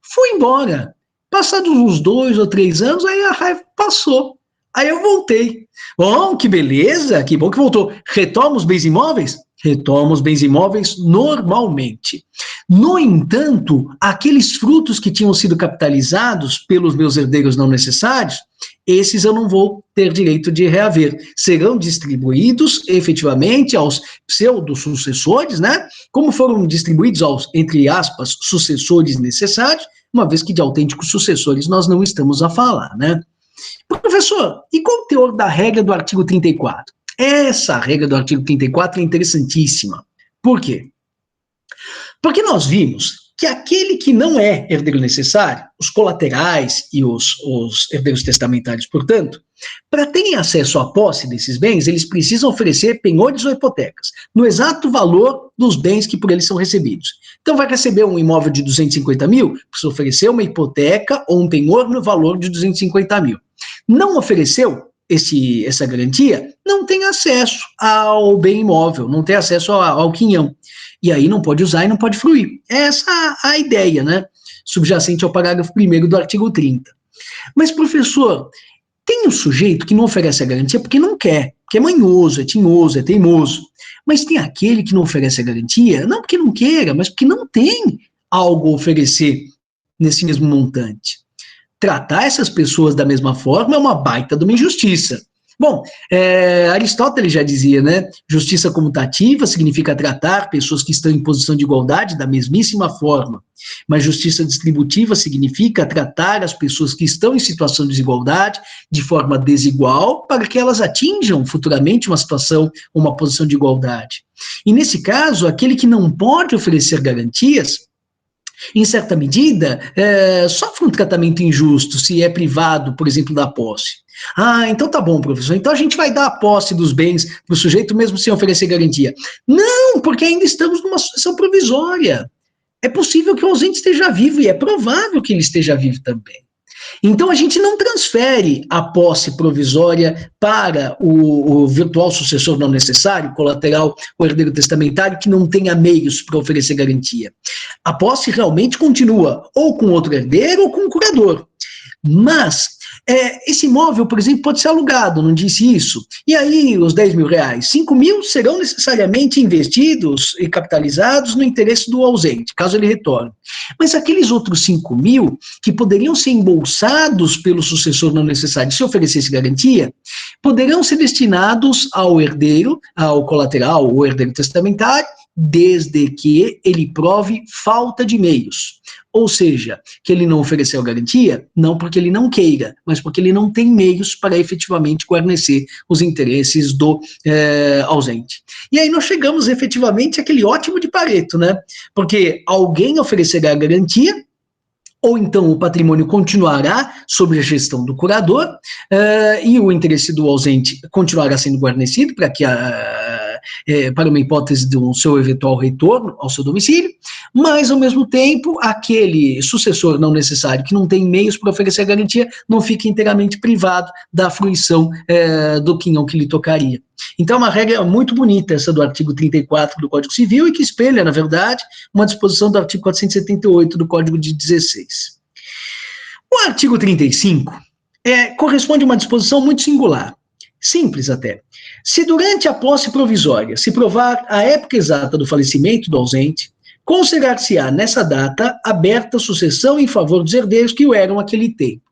Fui embora. Passados uns 2 ou 3 anos, aí a raiva passou. Aí eu voltei. Bom, que beleza, que bom que voltou. Retoma os bens imóveis? Retoma os bens imóveis normalmente. No entanto, aqueles frutos que tinham sido capitalizados pelos meus herdeiros não necessários, esses eu não vou ter direito de reaver. Serão distribuídos efetivamente aos pseudo-sucessores, né? Como foram distribuídos aos, entre aspas, sucessores necessários, uma vez que de autênticos sucessores nós não estamos a falar, né? Professor, e qual o teor da regra do artigo 34? Essa regra do artigo 34 é interessantíssima. Por quê? Porque nós vimos que aquele que não é herdeiro necessário, os colaterais e os herdeiros testamentários, portanto, para terem acesso à posse desses bens, eles precisam oferecer penhores ou hipotecas, no exato valor dos bens que por eles são recebidos. Então, vai receber um imóvel de 250 mil, precisa oferecer uma hipoteca ou um penhor no valor de 250 mil. Não ofereceu essa garantia, não tem acesso ao bem imóvel, não tem acesso ao quinhão. E aí não pode usar e não pode fruir. Essa é a ideia, né? Subjacente ao parágrafo 1º do artigo 30. Mas, professor, tem um sujeito que não oferece a garantia porque não quer, porque é manhoso, é tinhoso, é teimoso. Mas tem aquele que não oferece a garantia, não porque não queira, mas porque não tem algo a oferecer nesse mesmo montante. Tratar essas pessoas da mesma forma é uma baita de uma injustiça. Bom, Aristóteles já dizia, né? Justiça comutativa significa tratar pessoas que estão em posição de igualdade da mesmíssima forma. Mas justiça distributiva significa tratar as pessoas que estão em situação de desigualdade de forma desigual para que elas atinjam futuramente uma situação, uma posição de igualdade. E nesse caso, aquele que não pode oferecer garantias, em certa medida, sofre um tratamento injusto se é privado, por exemplo, da posse. Ah, então tá bom, professor, então a gente vai dar a posse dos bens para o sujeito mesmo sem oferecer garantia. Não, porque ainda estamos numa sucessão provisória. É possível que o ausente esteja vivo e é provável que ele esteja vivo também. Então, a gente não transfere a posse provisória para o virtual sucessor não necessário, colateral ou herdeiro testamentário, que não tenha meios para oferecer garantia. A posse realmente continua ou com outro herdeiro ou com um curador. Mas esse imóvel, por exemplo, pode ser alugado, não disse isso? E aí, os 10 mil reais, 5 mil serão necessariamente investidos e capitalizados no interesse do ausente, caso ele retorne. Mas aqueles outros 5 mil, que poderiam ser embolsados pelo sucessor não necessário se oferecesse garantia, poderão ser destinados ao herdeiro, ao colateral ou herdeiro testamentário, desde que ele prove falta de meios. Ou seja, que ele não ofereceu garantia, não porque ele não queira, mas porque ele não tem meios para efetivamente guarnecer os interesses do ausente. E aí nós chegamos efetivamente àquele ótimo de Pareto, né? Porque alguém oferecerá a garantia, ou então o patrimônio continuará sob a gestão do curador, e o interesse do ausente continuará sendo guarnecido para que para uma hipótese do seu eventual retorno ao seu domicílio, mas, ao mesmo tempo, aquele sucessor não necessário que não tem meios para oferecer a garantia não fica inteiramente privado da fruição do quinhão que lhe tocaria. Então, é uma regra muito bonita essa do artigo 34 do Código Civil e que espelha, na verdade, uma disposição do artigo 478 do Código de 16. O artigo 35 corresponde a uma disposição muito singular, simples até. Se durante a posse provisória se provar a época exata do falecimento do ausente, considerar-se-á nessa data aberta a sucessão em favor dos herdeiros que o eram aquele tempo.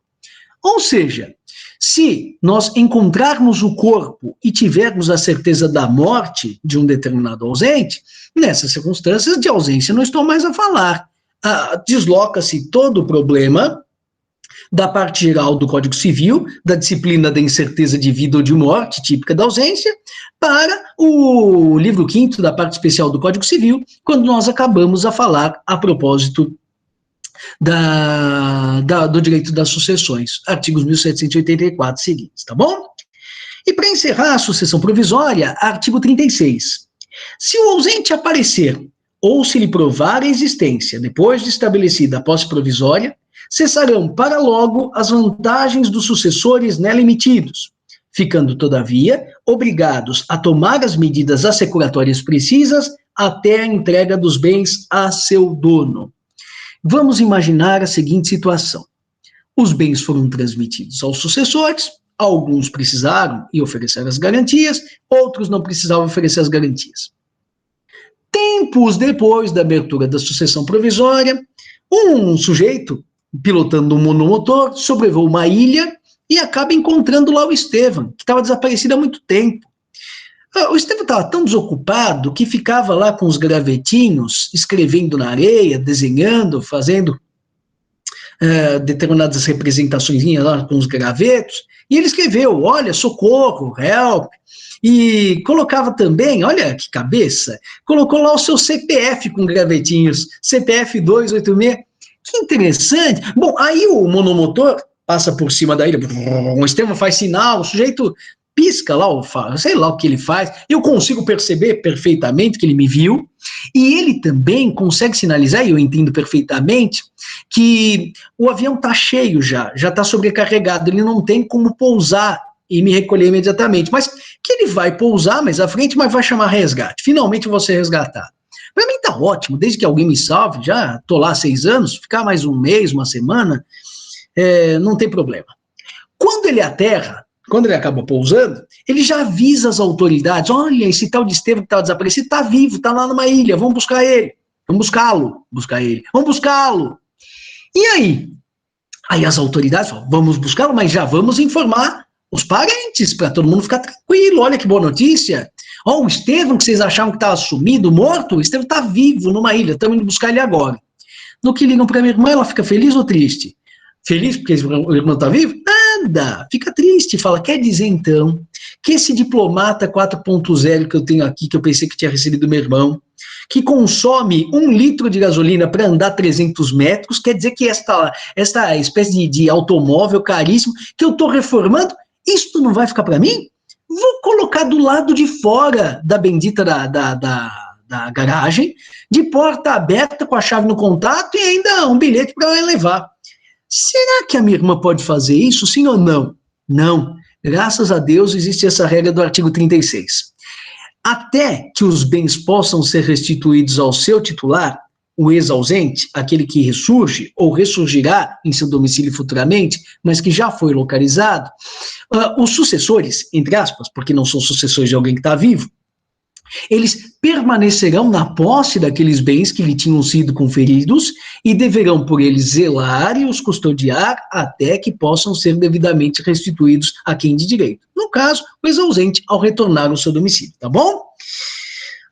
Ou seja, se nós encontrarmos o corpo e tivermos a certeza da morte de um determinado ausente, nessas circunstâncias de ausência não estou mais a falar. Desloca-se todo o problema da parte geral do Código Civil, da disciplina da incerteza de vida ou de morte, típica da ausência, para o livro 5º da parte especial do Código Civil, quando nós acabamos a falar a propósito do direito das sucessões, artigos 1784 seguintes, tá bom? E para encerrar a sucessão provisória, artigo 36. Se o ausente aparecer, ou se lhe provar a existência, depois de estabelecida a posse provisória, cessarão para logo as vantagens dos sucessores nela emitidos, ficando, todavia, obrigados a tomar as medidas assecuratórias precisas até a entrega dos bens a seu dono. Vamos imaginar a seguinte situação. Os bens foram transmitidos aos sucessores, alguns precisaram e ofereceram as garantias, outros não precisavam oferecer as garantias. Tempos depois da abertura da sucessão provisória, um sujeito, pilotando um monomotor, sobrevoa uma ilha e acaba encontrando lá o Estevam, que estava desaparecido há muito tempo. O Estevam estava tão desocupado que ficava lá com os gravetinhos, escrevendo na areia, desenhando, fazendo determinadas representações lá com os gravetos, e ele escreveu, olha, socorro, help, e colocava também, olha que cabeça, colocou lá o seu CPF com gravetinhos, CPF 286, que interessante. Bom, aí o monomotor passa por cima da ilha, o Estevão faz sinal, o sujeito pisca lá, sei lá o que ele faz, eu consigo perceber perfeitamente que ele me viu, e ele também consegue sinalizar, e eu entendo perfeitamente, que o avião está cheio já está sobrecarregado, ele não tem como pousar e me recolher imediatamente, mas que ele vai pousar mais à frente, mas vai chamar resgate, finalmente eu vou ser resgatado. Para mim tá ótimo, desde que alguém me salve, já tô lá há 6 anos, ficar mais um mês, uma semana, não tem problema. Quando ele aterra, quando ele acaba pousando, ele já avisa as autoridades, olha, esse tal de Estevão que estava desaparecido está vivo, está lá numa ilha, vamos buscar ele, vamos buscá-lo. E aí? Aí as autoridades falam, vamos buscá-lo, mas já vamos informar os parentes, para todo mundo ficar tranquilo, olha que boa notícia. Ó, o Estevão, que vocês achavam que estava sumido, morto, o Estevão está vivo numa ilha, estamos indo buscar ele agora. No que ligam para minha irmã, ela fica feliz ou triste? Feliz porque o irmão está vivo? Nada, fica triste, fala, quer dizer então que esse diplomata 4.0 que eu tenho aqui, que eu pensei que tinha recebido do meu irmão, que consome 1 litro de gasolina para andar 300 metros, quer dizer que esta espécie de automóvel caríssimo que eu estou reformando, isto não vai ficar para mim? Vou colocar do lado de fora da bendita da garagem, de porta aberta, com a chave no contato e ainda um bilhete para ela levar. Será que a minha irmã pode fazer isso, sim ou não? Não. Graças a Deus existe essa regra do artigo 36. Até que os bens possam ser restituídos ao seu titular, o ex-ausente, aquele que ressurge ou ressurgirá em seu domicílio futuramente, mas que já foi localizado, os sucessores, entre aspas, porque não são sucessores de alguém que está vivo, eles permanecerão na posse daqueles bens que lhe tinham sido conferidos e deverão por eles zelar e os custodiar até que possam ser devidamente restituídos a quem de direito. No caso, o ex-ausente ao retornar ao seu domicílio, tá bom?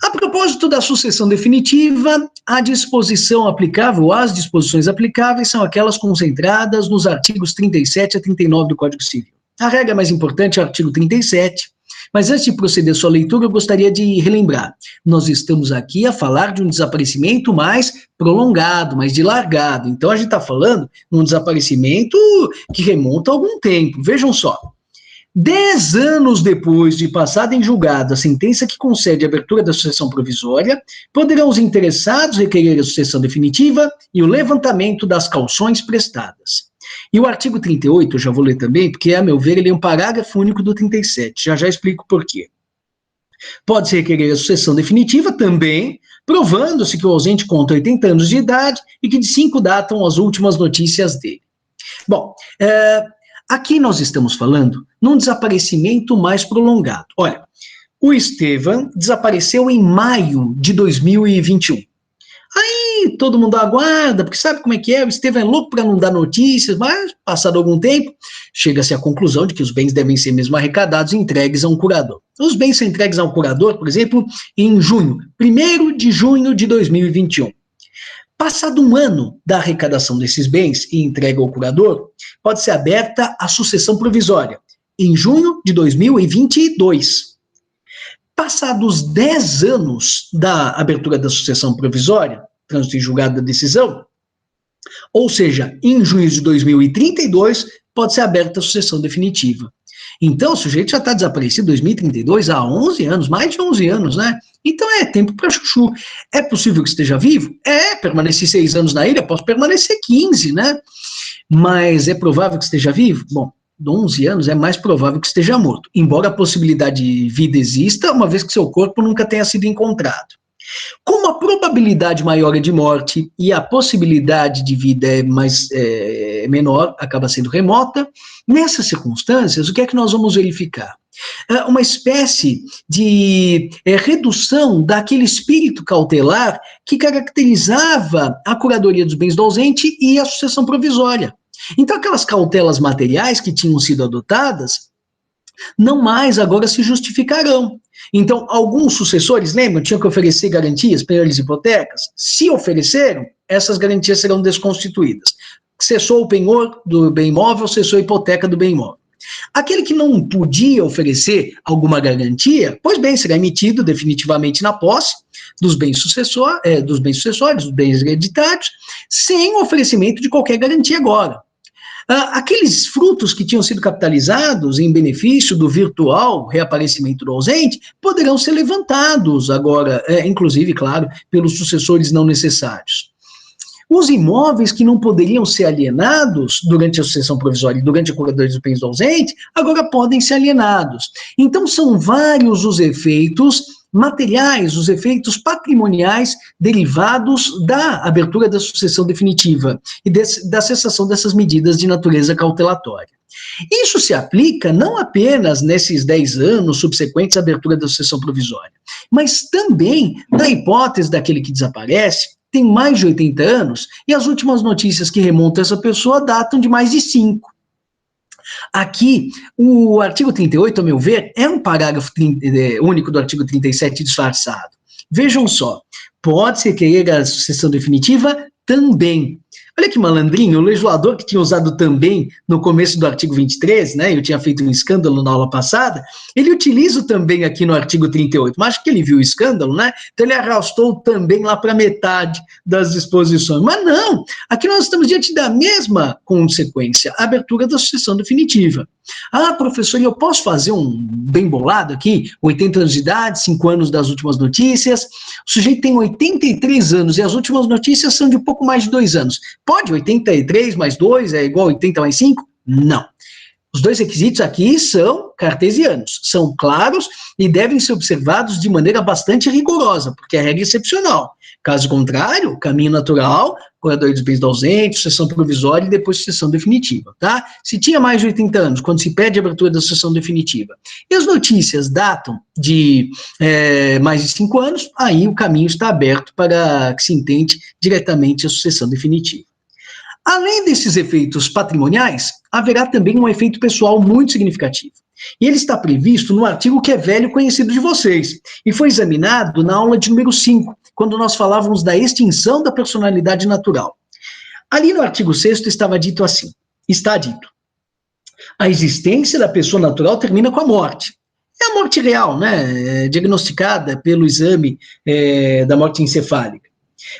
A propósito da sucessão definitiva, a disposição aplicável, as disposições aplicáveis são aquelas concentradas nos artigos 37 a 39 do Código Civil. A regra mais importante é o artigo 37, mas antes de proceder à sua leitura, eu gostaria de relembrar. Nós estamos aqui a falar de um desaparecimento mais prolongado, mais dilargado. Então, a gente está falando de um desaparecimento que remonta a algum tempo. Vejam só. 10 anos depois de passada em julgado a sentença que concede a abertura da sucessão provisória, poderão os interessados requerer a sucessão definitiva e o levantamento das cauções prestadas. E o artigo 38, eu já vou ler também, porque, a meu ver, ele é um parágrafo único do 37, já explico por quê. Pode-se requerer a sucessão definitiva também, provando-se que o ausente conta 80 anos de idade e que de 5 datam as últimas notícias dele. Bom, aqui nós estamos falando num desaparecimento mais prolongado. Olha, o Estevão desapareceu em maio de 2021. Aí todo mundo aguarda, porque sabe como é que é, o Estevão é louco para não dar notícias, mas passado algum tempo, chega-se à conclusão de que os bens devem ser mesmo arrecadados e entregues a um curador. Os bens são entregues a um curador, por exemplo, em junho, 1º de junho de 2021. Passado um ano da arrecadação desses bens e entrega ao curador, pode ser aberta a sucessão provisória, em junho de 2022. Passados 10 anos da abertura da sucessão provisória, trânsito em julgado da decisão, ou seja, em junho de 2032, pode ser aberta a sucessão definitiva. Então, o sujeito já está desaparecido em 2032, há 11 anos, mais de 11 anos, né? Então é tempo para chuchu. É possível que esteja vivo? Permaneci 6 anos na ilha, posso permanecer 15, né? Mas é provável que esteja vivo? Bom, 11 anos é mais provável que esteja morto, embora a possibilidade de vida exista, uma vez que seu corpo nunca tenha sido encontrado. Como a probabilidade maior é de morte e a possibilidade de vida é menor, acaba sendo remota, nessas circunstâncias, o que é que nós vamos verificar? Uma espécie de redução daquele espírito cautelar que caracterizava a curadoria dos bens do ausente e a sucessão provisória. Então, aquelas cautelas materiais que tinham sido adotadas, não mais agora se justificarão. Então, alguns sucessores, lembram, tinham que oferecer garantias, penhores e hipotecas? Se ofereceram, essas garantias serão desconstituídas. cessou o penhor do bem imóvel, cessou a hipoteca do bem imóvel. Aquele que não podia oferecer alguma garantia, pois bem, será emitido definitivamente na posse dos bens sucessórios, dos bens hereditários, sem oferecimento de qualquer garantia agora. Aqueles frutos que tinham sido capitalizados em benefício do virtual reaparecimento do ausente poderão ser levantados agora, inclusive, claro, pelos sucessores não necessários. Os imóveis que não poderiam ser alienados durante a sucessão provisória e durante a curadoria dos bens do ausente, agora podem ser alienados. Então, são vários os efeitos materiais, os efeitos patrimoniais derivados da abertura da sucessão definitiva e da cessação dessas medidas de natureza cautelatória. Isso se aplica não apenas nesses 10 anos subsequentes à abertura da sucessão provisória, mas também na hipótese daquele que desaparece, tem mais de 80 anos, e as últimas notícias que remontam a essa pessoa datam de mais de 5. Aqui, o artigo 38, a meu ver, é um parágrafo único do artigo 37 disfarçado. Vejam só, pode-se querer a sucessão definitiva também. Olha que malandrinho, o legislador que tinha usado também no começo do artigo 23, né, eu tinha feito um escândalo na aula passada, ele utiliza também aqui no artigo 38, mas acho que ele viu o escândalo, né, então ele arrastou também lá para metade das disposições. Mas não, aqui nós estamos diante da mesma consequência, a abertura da sucessão definitiva. Ah, professor, eu posso fazer um bem bolado aqui? 80 anos de idade, 5 anos das últimas notícias, o sujeito tem 83 anos e as últimas notícias são de pouco mais de 2 anos. Pode 83 mais 2 é igual a 80 mais 5? Não. Os dois requisitos aqui são cartesianos, são claros e devem ser observados de maneira bastante rigorosa, porque é regra excepcional. Caso contrário, caminho natural, curadoria dos bens do ausente, sucessão provisória e depois sucessão definitiva, tá? Se tinha mais de 80 anos, quando se pede a abertura da sucessão definitiva, e as notícias datam de mais de 5 anos, aí o caminho está aberto para que se intente diretamente a sucessão definitiva. Além desses efeitos patrimoniais, haverá também um efeito pessoal muito significativo. E ele está previsto no artigo que é velho conhecido de vocês, e foi examinado na aula de número 5, quando nós falávamos da extinção da personalidade natural. Ali no artigo 6º estava dito assim, está dito, a existência da pessoa natural termina com a morte. É a morte real, né, diagnosticada pelo exame da morte encefálica.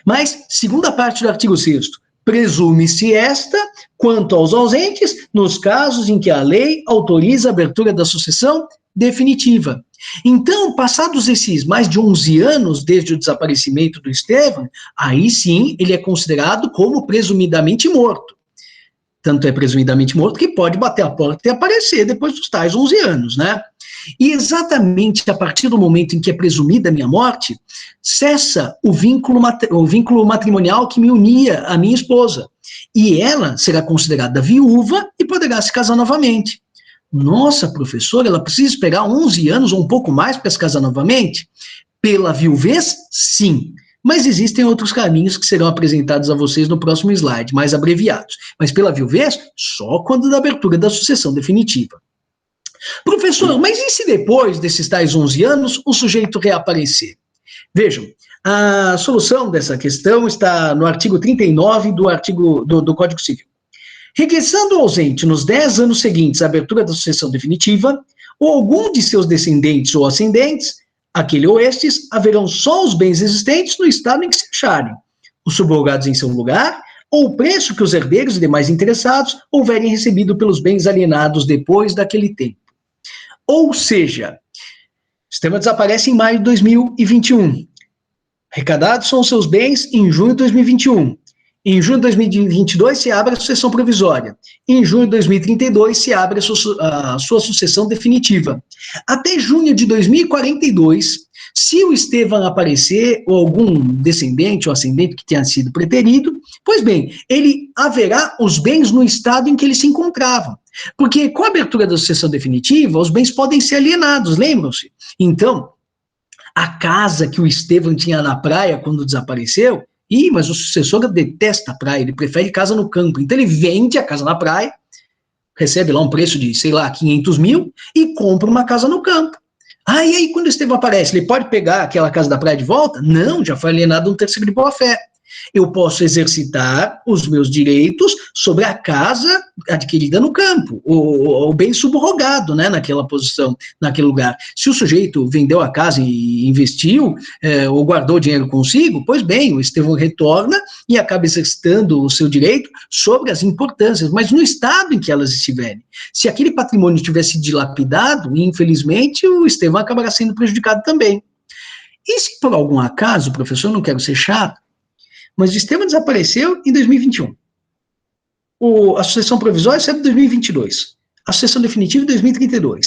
Mas, segunda parte do artigo 6º, presume-se esta, quanto aos ausentes, nos casos em que a lei autoriza a abertura da sucessão definitiva. Então, passados esses mais de 11 anos desde o desaparecimento do Estevão, aí sim ele é considerado como presumidamente morto. Tanto é presumidamente morto que pode bater a porta e aparecer depois dos tais 11 anos, né? E exatamente a partir do momento em que é presumida a minha morte, cessa o vínculo matrimonial que me unia à minha esposa. E ela será considerada viúva e poderá se casar novamente. Nossa, professora, ela precisa esperar 11 anos ou um pouco mais para se casar novamente? Pela viuvez, sim. Mas existem outros caminhos que serão apresentados a vocês no próximo slide, mais abreviados. Mas pela viuvez, só quando da abertura da sucessão definitiva. Professor, mas e se depois desses tais 11 anos o sujeito reaparecer? Vejam, a solução dessa questão está no artigo 39 do Código Civil. Regressando ao ausente nos 10 anos seguintes à abertura da sucessão definitiva, ou algum de seus descendentes ou ascendentes, aquele ou estes, haverão só os bens existentes no estado em que se acharem, os subrogados em seu lugar, ou o preço que os herdeiros e demais interessados houverem recebido pelos bens alienados depois daquele tempo. Ou seja, o sistema desaparece em maio de 2021. Arrecadados são os seus bens em junho de 2021. Em junho de 2022 se abre a sucessão provisória. Em junho de 2032 se abre a sua sucessão definitiva. Até junho de 2042, se o Estevão aparecer, ou algum descendente ou ascendente que tenha sido preterido, pois bem, ele haverá os bens no estado em que ele se encontrava. Porque com a abertura da sucessão definitiva, os bens podem ser alienados, lembram-se? Então, a casa que o Estevão tinha na praia quando desapareceu, mas o sucessor detesta a praia, ele prefere casa no campo. Então ele vende a casa na praia, recebe lá um preço de, 500 mil e compra uma casa no campo. E aí quando o Estevão aparece, ele pode pegar aquela casa da praia de volta? Não, já foi alienado um terceiro de boa-fé. Eu posso exercitar os meus direitos sobre a casa adquirida no campo, o bem subrogado, né, naquela posição, naquele lugar. Se o sujeito vendeu a casa e investiu, ou guardou o dinheiro consigo, pois bem, o Estevão retorna e acaba exercitando o seu direito sobre as importâncias, mas no estado em que elas estiverem. Se aquele patrimônio tivesse dilapidado, infelizmente, o Estevão acabará sendo prejudicado também. E se por algum acaso, professor, não quero ser chato, mas o Estevão desapareceu em 2021. A sucessão provisória serve em 2022. A sucessão definitiva em 2032.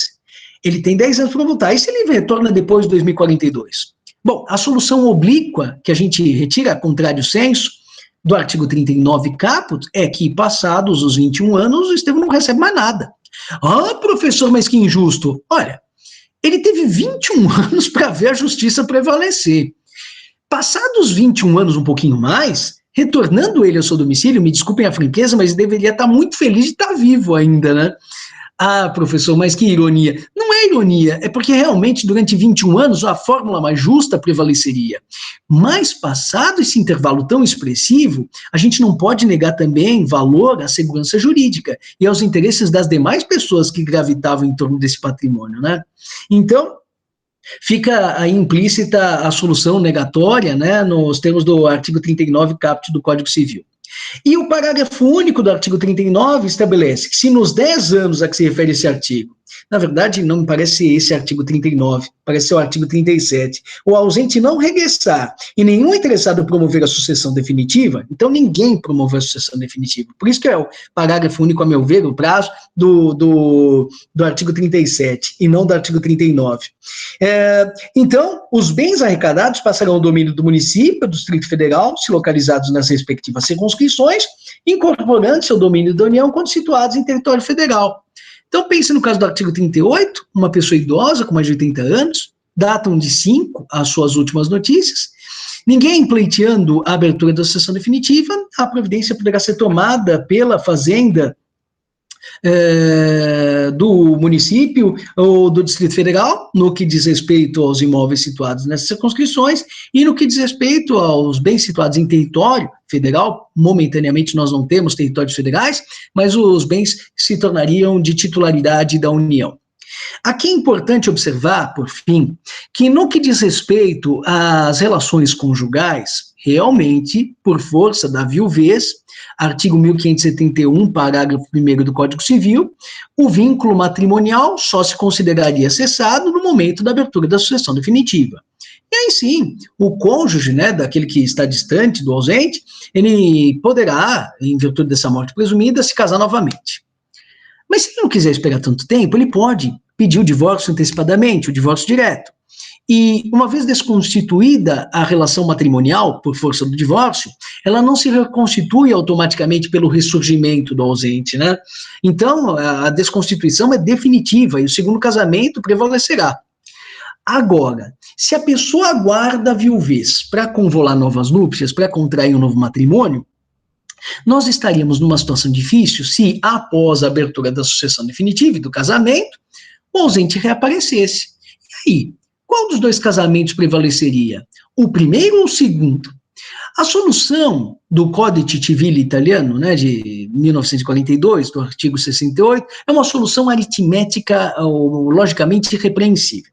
Ele tem 10 anos para voltar. E se ele retorna depois de 2042? Bom, a solução oblíqua, que a gente retira a contrário senso, do artigo 39 caput, é que, passados os 21 anos, o Estevão não recebe mais nada. Ah, professor, mas que injusto. Olha, ele teve 21 anos para ver a justiça prevalecer. Passados 21 anos, um pouquinho mais, retornando ele ao seu domicílio, me desculpem a franqueza, mas deveria estar muito feliz de estar vivo ainda, né? Ah, professor, mas que ironia. Não é ironia, é porque realmente durante 21 anos a fórmula mais justa prevaleceria. Mas passado esse intervalo tão expressivo, a gente não pode negar também valor à segurança jurídica e aos interesses das demais pessoas que gravitavam em torno desse patrimônio, né? Então, fica aí implícita a solução negatória, né, nos termos do artigo 39 caput do Código Civil. E o parágrafo único do artigo 39 estabelece que se nos 10 anos a que se refere esse artigo, na verdade não me parece esse artigo 39, parece ser o artigo 37, o ausente não regressar e nenhum interessado promover a sucessão definitiva, então ninguém promove a sucessão definitiva. Por isso que é o parágrafo único, a meu ver, o prazo do artigo 37 e não do artigo 39. Então, os bens arrecadados passarão ao domínio do município, do Distrito Federal, se localizados nas respectivas circunscrições, incorporando-se ao domínio da União quando situados em território federal. Então, pense no caso do artigo 38, uma pessoa idosa com mais de 80 anos, datam de 5 as suas últimas notícias, ninguém pleiteando a abertura da sucessão definitiva, a providência poderá ser tomada pela fazenda do município ou do Distrito Federal, no que diz respeito aos imóveis situados nessas circunscrições, e no que diz respeito aos bens situados em território federal. Momentaneamente nós não temos territórios federais, mas os bens se tornariam de titularidade da União. Aqui é importante observar, por fim, que no que diz respeito às relações conjugais, realmente, por força da viuvez, artigo 1571, parágrafo 1º do Código Civil, o vínculo matrimonial só se consideraria cessado no momento da abertura da sucessão definitiva. E aí sim, o cônjuge, né, daquele que está distante do ausente, ele poderá, em virtude dessa morte presumida, se casar novamente. Mas se ele não quiser esperar tanto tempo, ele pode pedir o divórcio antecipadamente, o divórcio direto. E, uma vez desconstituída a relação matrimonial por força do divórcio, ela não se reconstitui automaticamente pelo ressurgimento do ausente, né? Então, a desconstituição é definitiva e o segundo casamento prevalecerá. Agora, se a pessoa aguarda a viuvez para convolar novas núpcias, para contrair um novo matrimônio, nós estaríamos numa situação difícil se, após a abertura da sucessão definitiva e do casamento, o ausente reaparecesse. E aí, qual dos dois casamentos prevaleceria? O primeiro ou o segundo? A solução do Codice Civile italiano, né, de 1942, do artigo 68, é uma solução aritmética ou logicamente irrepreensível.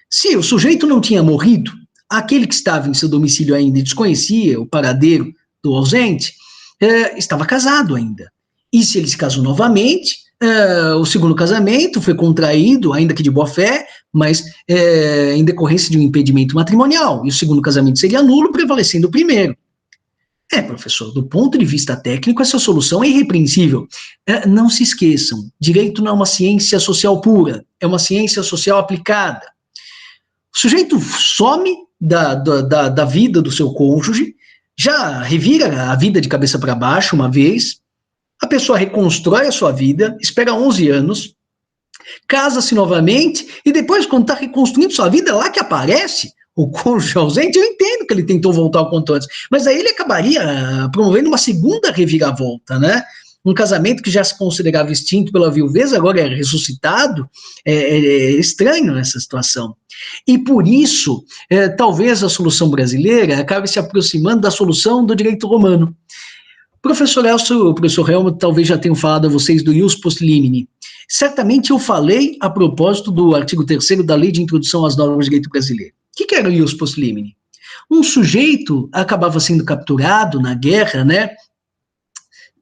Se o sujeito não tinha morrido, aquele que estava em seu domicílio ainda e desconhecia o paradeiro do ausente, estava casado ainda. E se ele se casou novamente, o segundo casamento foi contraído, ainda que de boa fé, mas em decorrência de um impedimento matrimonial, e o segundo casamento seria nulo, prevalecendo o primeiro. Professor, do ponto de vista técnico, essa solução é irrepreensível. Não se esqueçam, direito não é uma ciência social pura, é uma ciência social aplicada. O sujeito some da vida do seu cônjuge, já revira a vida de cabeça para baixo uma vez, a pessoa reconstrói a sua vida, espera 11 anos, casa-se novamente, e depois, quando está reconstruindo sua vida, é lá que aparece o cônjuge ausente. Eu entendo que ele tentou voltar ao quanto antes, mas aí ele acabaria promovendo uma segunda reviravolta, né? um casamento que já se considerava extinto pela viuvez, agora é ressuscitado, é estranho nessa situação. E por isso, talvez a solução brasileira acabe se aproximando da solução do direito romano. Professor Elcio, o professor Helmut talvez já tenham falado a vocês do ius post limine. Certamente eu falei a propósito do artigo 3º da Lei de Introdução às Normas de Direito Brasileiro. O que era o ius post limine? Um sujeito acabava sendo capturado na guerra, né,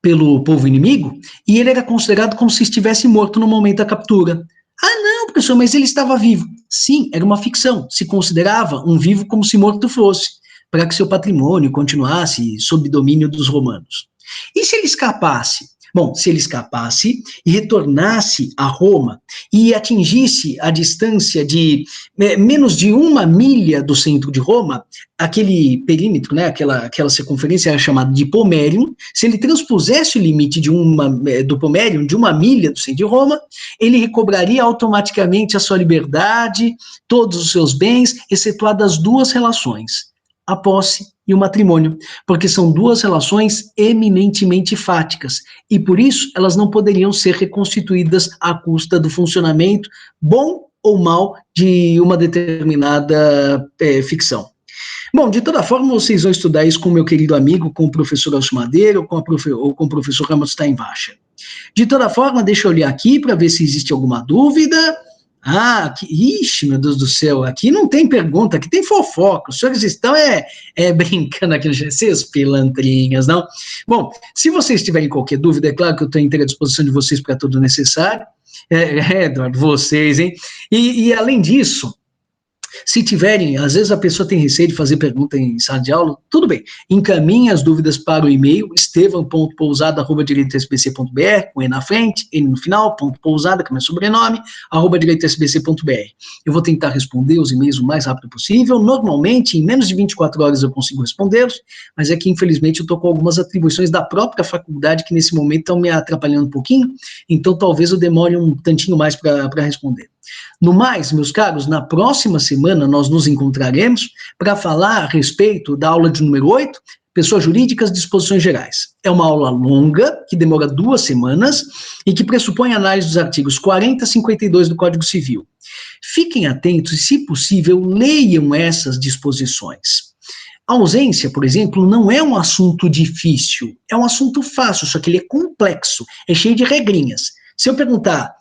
pelo povo inimigo, e ele era considerado como se estivesse morto no momento da captura. Ah, não, professor, mas ele estava vivo. Sim, era uma ficção. Se considerava um vivo como se morto fosse, para que seu patrimônio continuasse sob domínio dos romanos. E se ele escapasse? Bom, se ele escapasse e retornasse a Roma e atingisse a distância de menos de 1 milha do centro de Roma, aquele perímetro, né, aquela circunferência era chamada de pomerium, se ele transpusesse o limite do pomerium de 1 milha do centro de Roma, ele recobraria automaticamente a sua liberdade, todos os seus bens, excetuadas 2 relações, a posse e o matrimônio, porque são 2 relações eminentemente fáticas, e por isso elas não poderiam ser reconstituídas à custa do funcionamento, bom ou mal, de uma determinada ficção. Bom, de toda forma, vocês vão estudar isso com o meu querido amigo, com o professor Elcio Madeira, ou com o professor Helmut Steinwacher. De toda forma, deixa eu olhar aqui para ver se existe alguma dúvida. Ixi, meu Deus do céu, aqui não tem pergunta, aqui tem fofoca, os senhores estão brincando aqui, vocês pilantrinhas, não? Bom, se vocês tiverem qualquer dúvida, é claro que eu estou inteira à disposição de vocês para tudo necessário, Eduardo, vocês, hein? E além disso, se tiverem, às vezes a pessoa tem receio de fazer pergunta em sala de aula, tudo bem, encaminhe as dúvidas para o e-mail estevam.pousada@direitosbc.br, com E na frente, N no final, .pousada, que é meu sobrenome, @direitosbc.br. Eu vou tentar responder os e-mails o mais rápido possível, normalmente em menos de 24 horas eu consigo respondê-los, mas é que infelizmente eu estou com algumas atribuições da própria faculdade que nesse momento estão me atrapalhando um pouquinho, então talvez eu demore um tantinho mais para responder. No mais, meus caros, na próxima semana nós nos encontraremos para falar a respeito da aula de número 8, Pessoas Jurídicas, Disposições Gerais. É uma aula longa, que demora 2 semanas e que pressupõe análise dos artigos 40 e 52 do Código Civil. Fiquem atentos e, se possível, leiam essas disposições. A ausência, por exemplo, não é um assunto difícil, é um assunto fácil, só que ele é complexo, é cheio de regrinhas. Se eu perguntar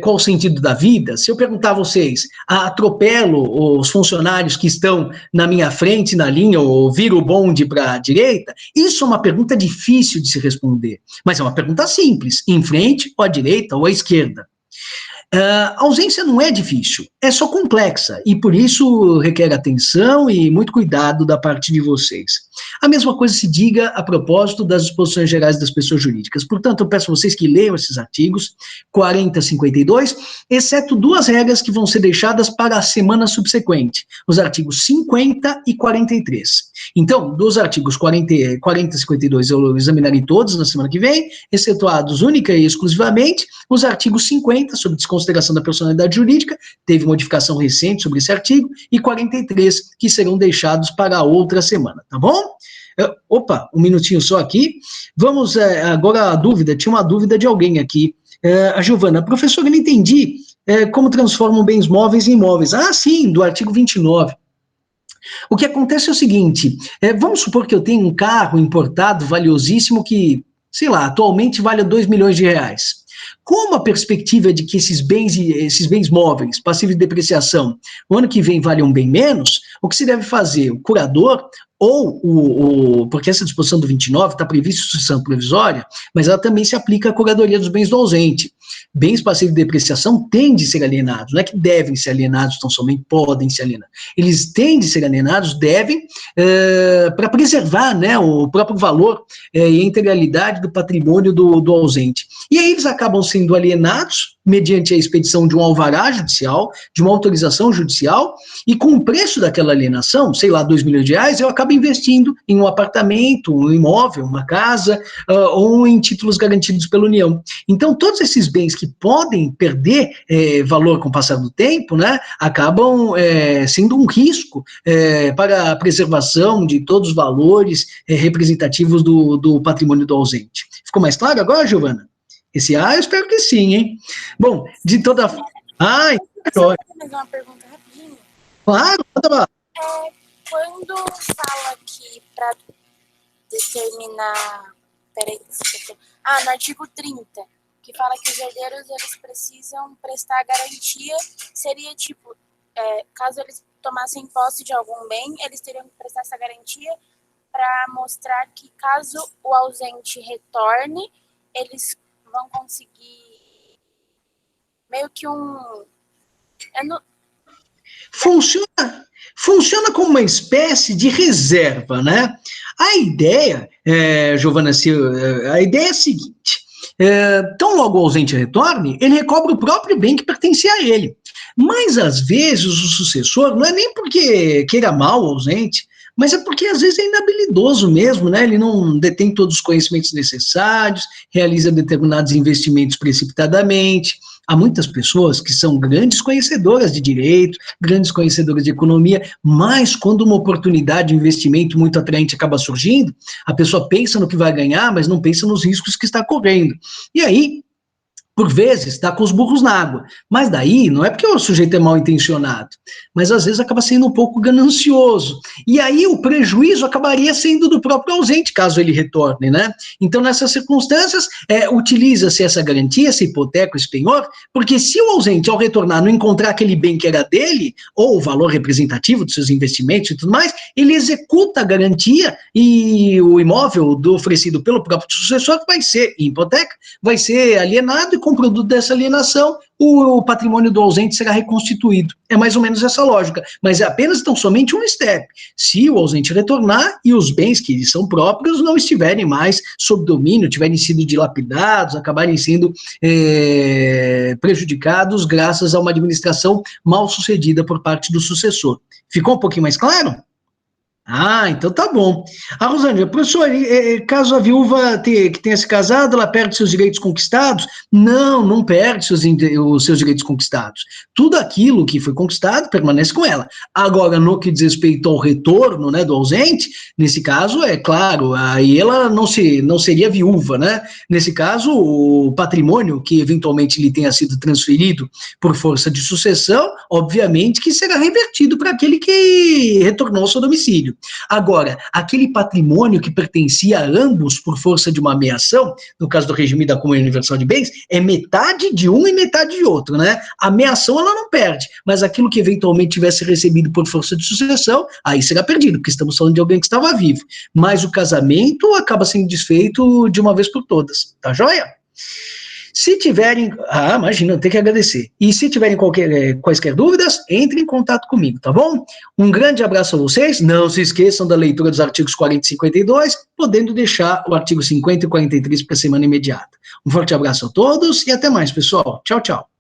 qual o sentido da vida, se eu perguntar a vocês, atropelo os funcionários que estão na minha frente, na linha, ou viro o bonde para a direita, isso é uma pergunta difícil de se responder, mas é uma pergunta simples, em frente, ou à direita, ou à esquerda. A ausência não é difícil, é só complexa, e por isso requer atenção e muito cuidado da parte de vocês. A mesma coisa se diga a propósito das disposições gerais das pessoas jurídicas. Portanto, eu peço a vocês que leiam esses artigos 40 e 52, exceto 2 regras que vão ser deixadas para a semana subsequente, os artigos 50 e 43. Então, dos artigos 40 e 52 eu examinarei todos na semana que vem, excetuados única e exclusivamente os artigos 50, sobre desconsideração da personalidade jurídica, teve modificação recente sobre esse artigo, e 43, que serão deixados para a outra semana, tá bom? Opa, um minutinho só aqui. Vamos agora a dúvida, tinha uma dúvida de alguém aqui. A Giovana, professor, eu não entendi como transformam bens móveis em imóveis. Ah, sim, do artigo 29. O que acontece é o seguinte, vamos supor que eu tenho um carro importado valiosíssimo que, sei lá, atualmente vale 2 milhões de reais. Como a perspectiva é de que esses bens móveis, passíveis de depreciação, no ano que vem valham bem menos, o que se deve fazer? O curador ou porque essa disposição do 29 está prevista suspensão provisória, mas ela também se aplica à curadoria dos bens do ausente. Bens passíveis de depreciação têm de ser alienados, não é que devem ser alienados, tão somente podem ser alienados. Eles têm de ser alienados, devem, para preservar, né, o próprio valor e a integralidade do patrimônio do ausente. E aí eles acabam sendo alienados, mediante a expedição de um alvará judicial, de uma autorização judicial, e com o preço daquela alienação, sei lá, R$ 2.000, eu acabo investindo em um apartamento, um imóvel, uma casa, ou em títulos garantidos pela União. Então, todos esses bens que podem perder valor com o passar do tempo, né, acabam sendo um risco para a preservação de todos os valores representativos do patrimônio do ausente. Ficou mais claro agora, Giovana? Eu espero que sim, hein? Bom, de toda... Ai, só mais uma pergunta rapidinho. Claro, Quando fala que para determinar... Peraí, no artigo 30, que fala que os herdeiros eles precisam prestar garantia, seria tipo, caso eles tomassem posse de algum bem, eles teriam que prestar essa garantia para mostrar que caso o ausente retorne, eles vão conseguir meio que Funciona como uma espécie de reserva, né? A ideia, Giovana, a ideia é a seguinte: tão logo o ausente retorne, ele recobra o próprio bem que pertencia a ele. Mas, às vezes, o sucessor, não é nem porque queira mal o ausente, mas é porque, às vezes, é inabilidoso mesmo, né? Ele não detém todos os conhecimentos necessários, realiza determinados investimentos precipitadamente. Há muitas pessoas que são grandes conhecedoras de direito, grandes conhecedoras de economia, mas quando uma oportunidade de investimento muito atraente acaba surgindo, a pessoa pensa no que vai ganhar, mas não pensa nos riscos que está correndo. E aí, por vezes, está com os burros na água. Mas daí, não é porque o sujeito é mal intencionado, mas às vezes acaba sendo um pouco ganancioso. E aí o prejuízo acabaria sendo do próprio ausente, caso ele retorne, né? Então, nessas circunstâncias, utiliza-se essa garantia, essa hipoteca, esse penhor, porque se o ausente, ao retornar, não encontrar aquele bem que era dele, ou o valor representativo dos seus investimentos e tudo mais, ele executa a garantia e o imóvel oferecido pelo próprio sucessor vai ser em hipoteca, vai ser alienado e com o produto dessa alienação, o patrimônio do ausente será reconstituído. É mais ou menos essa lógica, mas é apenas tão somente um step. Se o ausente retornar e os bens que lhe são próprios não estiverem mais sob domínio, tiverem sido dilapidados, acabarem sendo prejudicados graças a uma administração mal sucedida por parte do sucessor. Ficou um pouquinho mais claro? Então tá bom. A Rosângela, professor, caso a viúva que tenha se casado, ela perde seus direitos conquistados? Não perde os seus direitos conquistados. Tudo aquilo que foi conquistado permanece com ela. Agora, no que diz respeito ao retorno, né, do ausente, nesse caso, é claro, aí ela não seria viúva, né? Nesse caso, o patrimônio que eventualmente lhe tenha sido transferido por força de sucessão, obviamente que será revertido para aquele que retornou ao seu domicílio. Agora, aquele patrimônio que pertencia a ambos por força de uma ameação, no caso do regime da comunhão universal de bens, é metade de um e metade de outro, né? A ameação ela não perde, mas aquilo que eventualmente tivesse recebido por força de sucessão, aí será perdido, porque estamos falando de alguém que estava vivo. Mas o casamento acaba sendo desfeito de uma vez por todas, tá joia? Se tiverem... imagina, eu tenho que agradecer. E se tiverem quaisquer dúvidas, entrem em contato comigo, tá bom? Um grande abraço a vocês. Não se esqueçam da leitura dos artigos 40 e 52, podendo deixar o artigo 50 e 43 para a semana imediata. Um forte abraço a todos e até mais, pessoal. Tchau, tchau.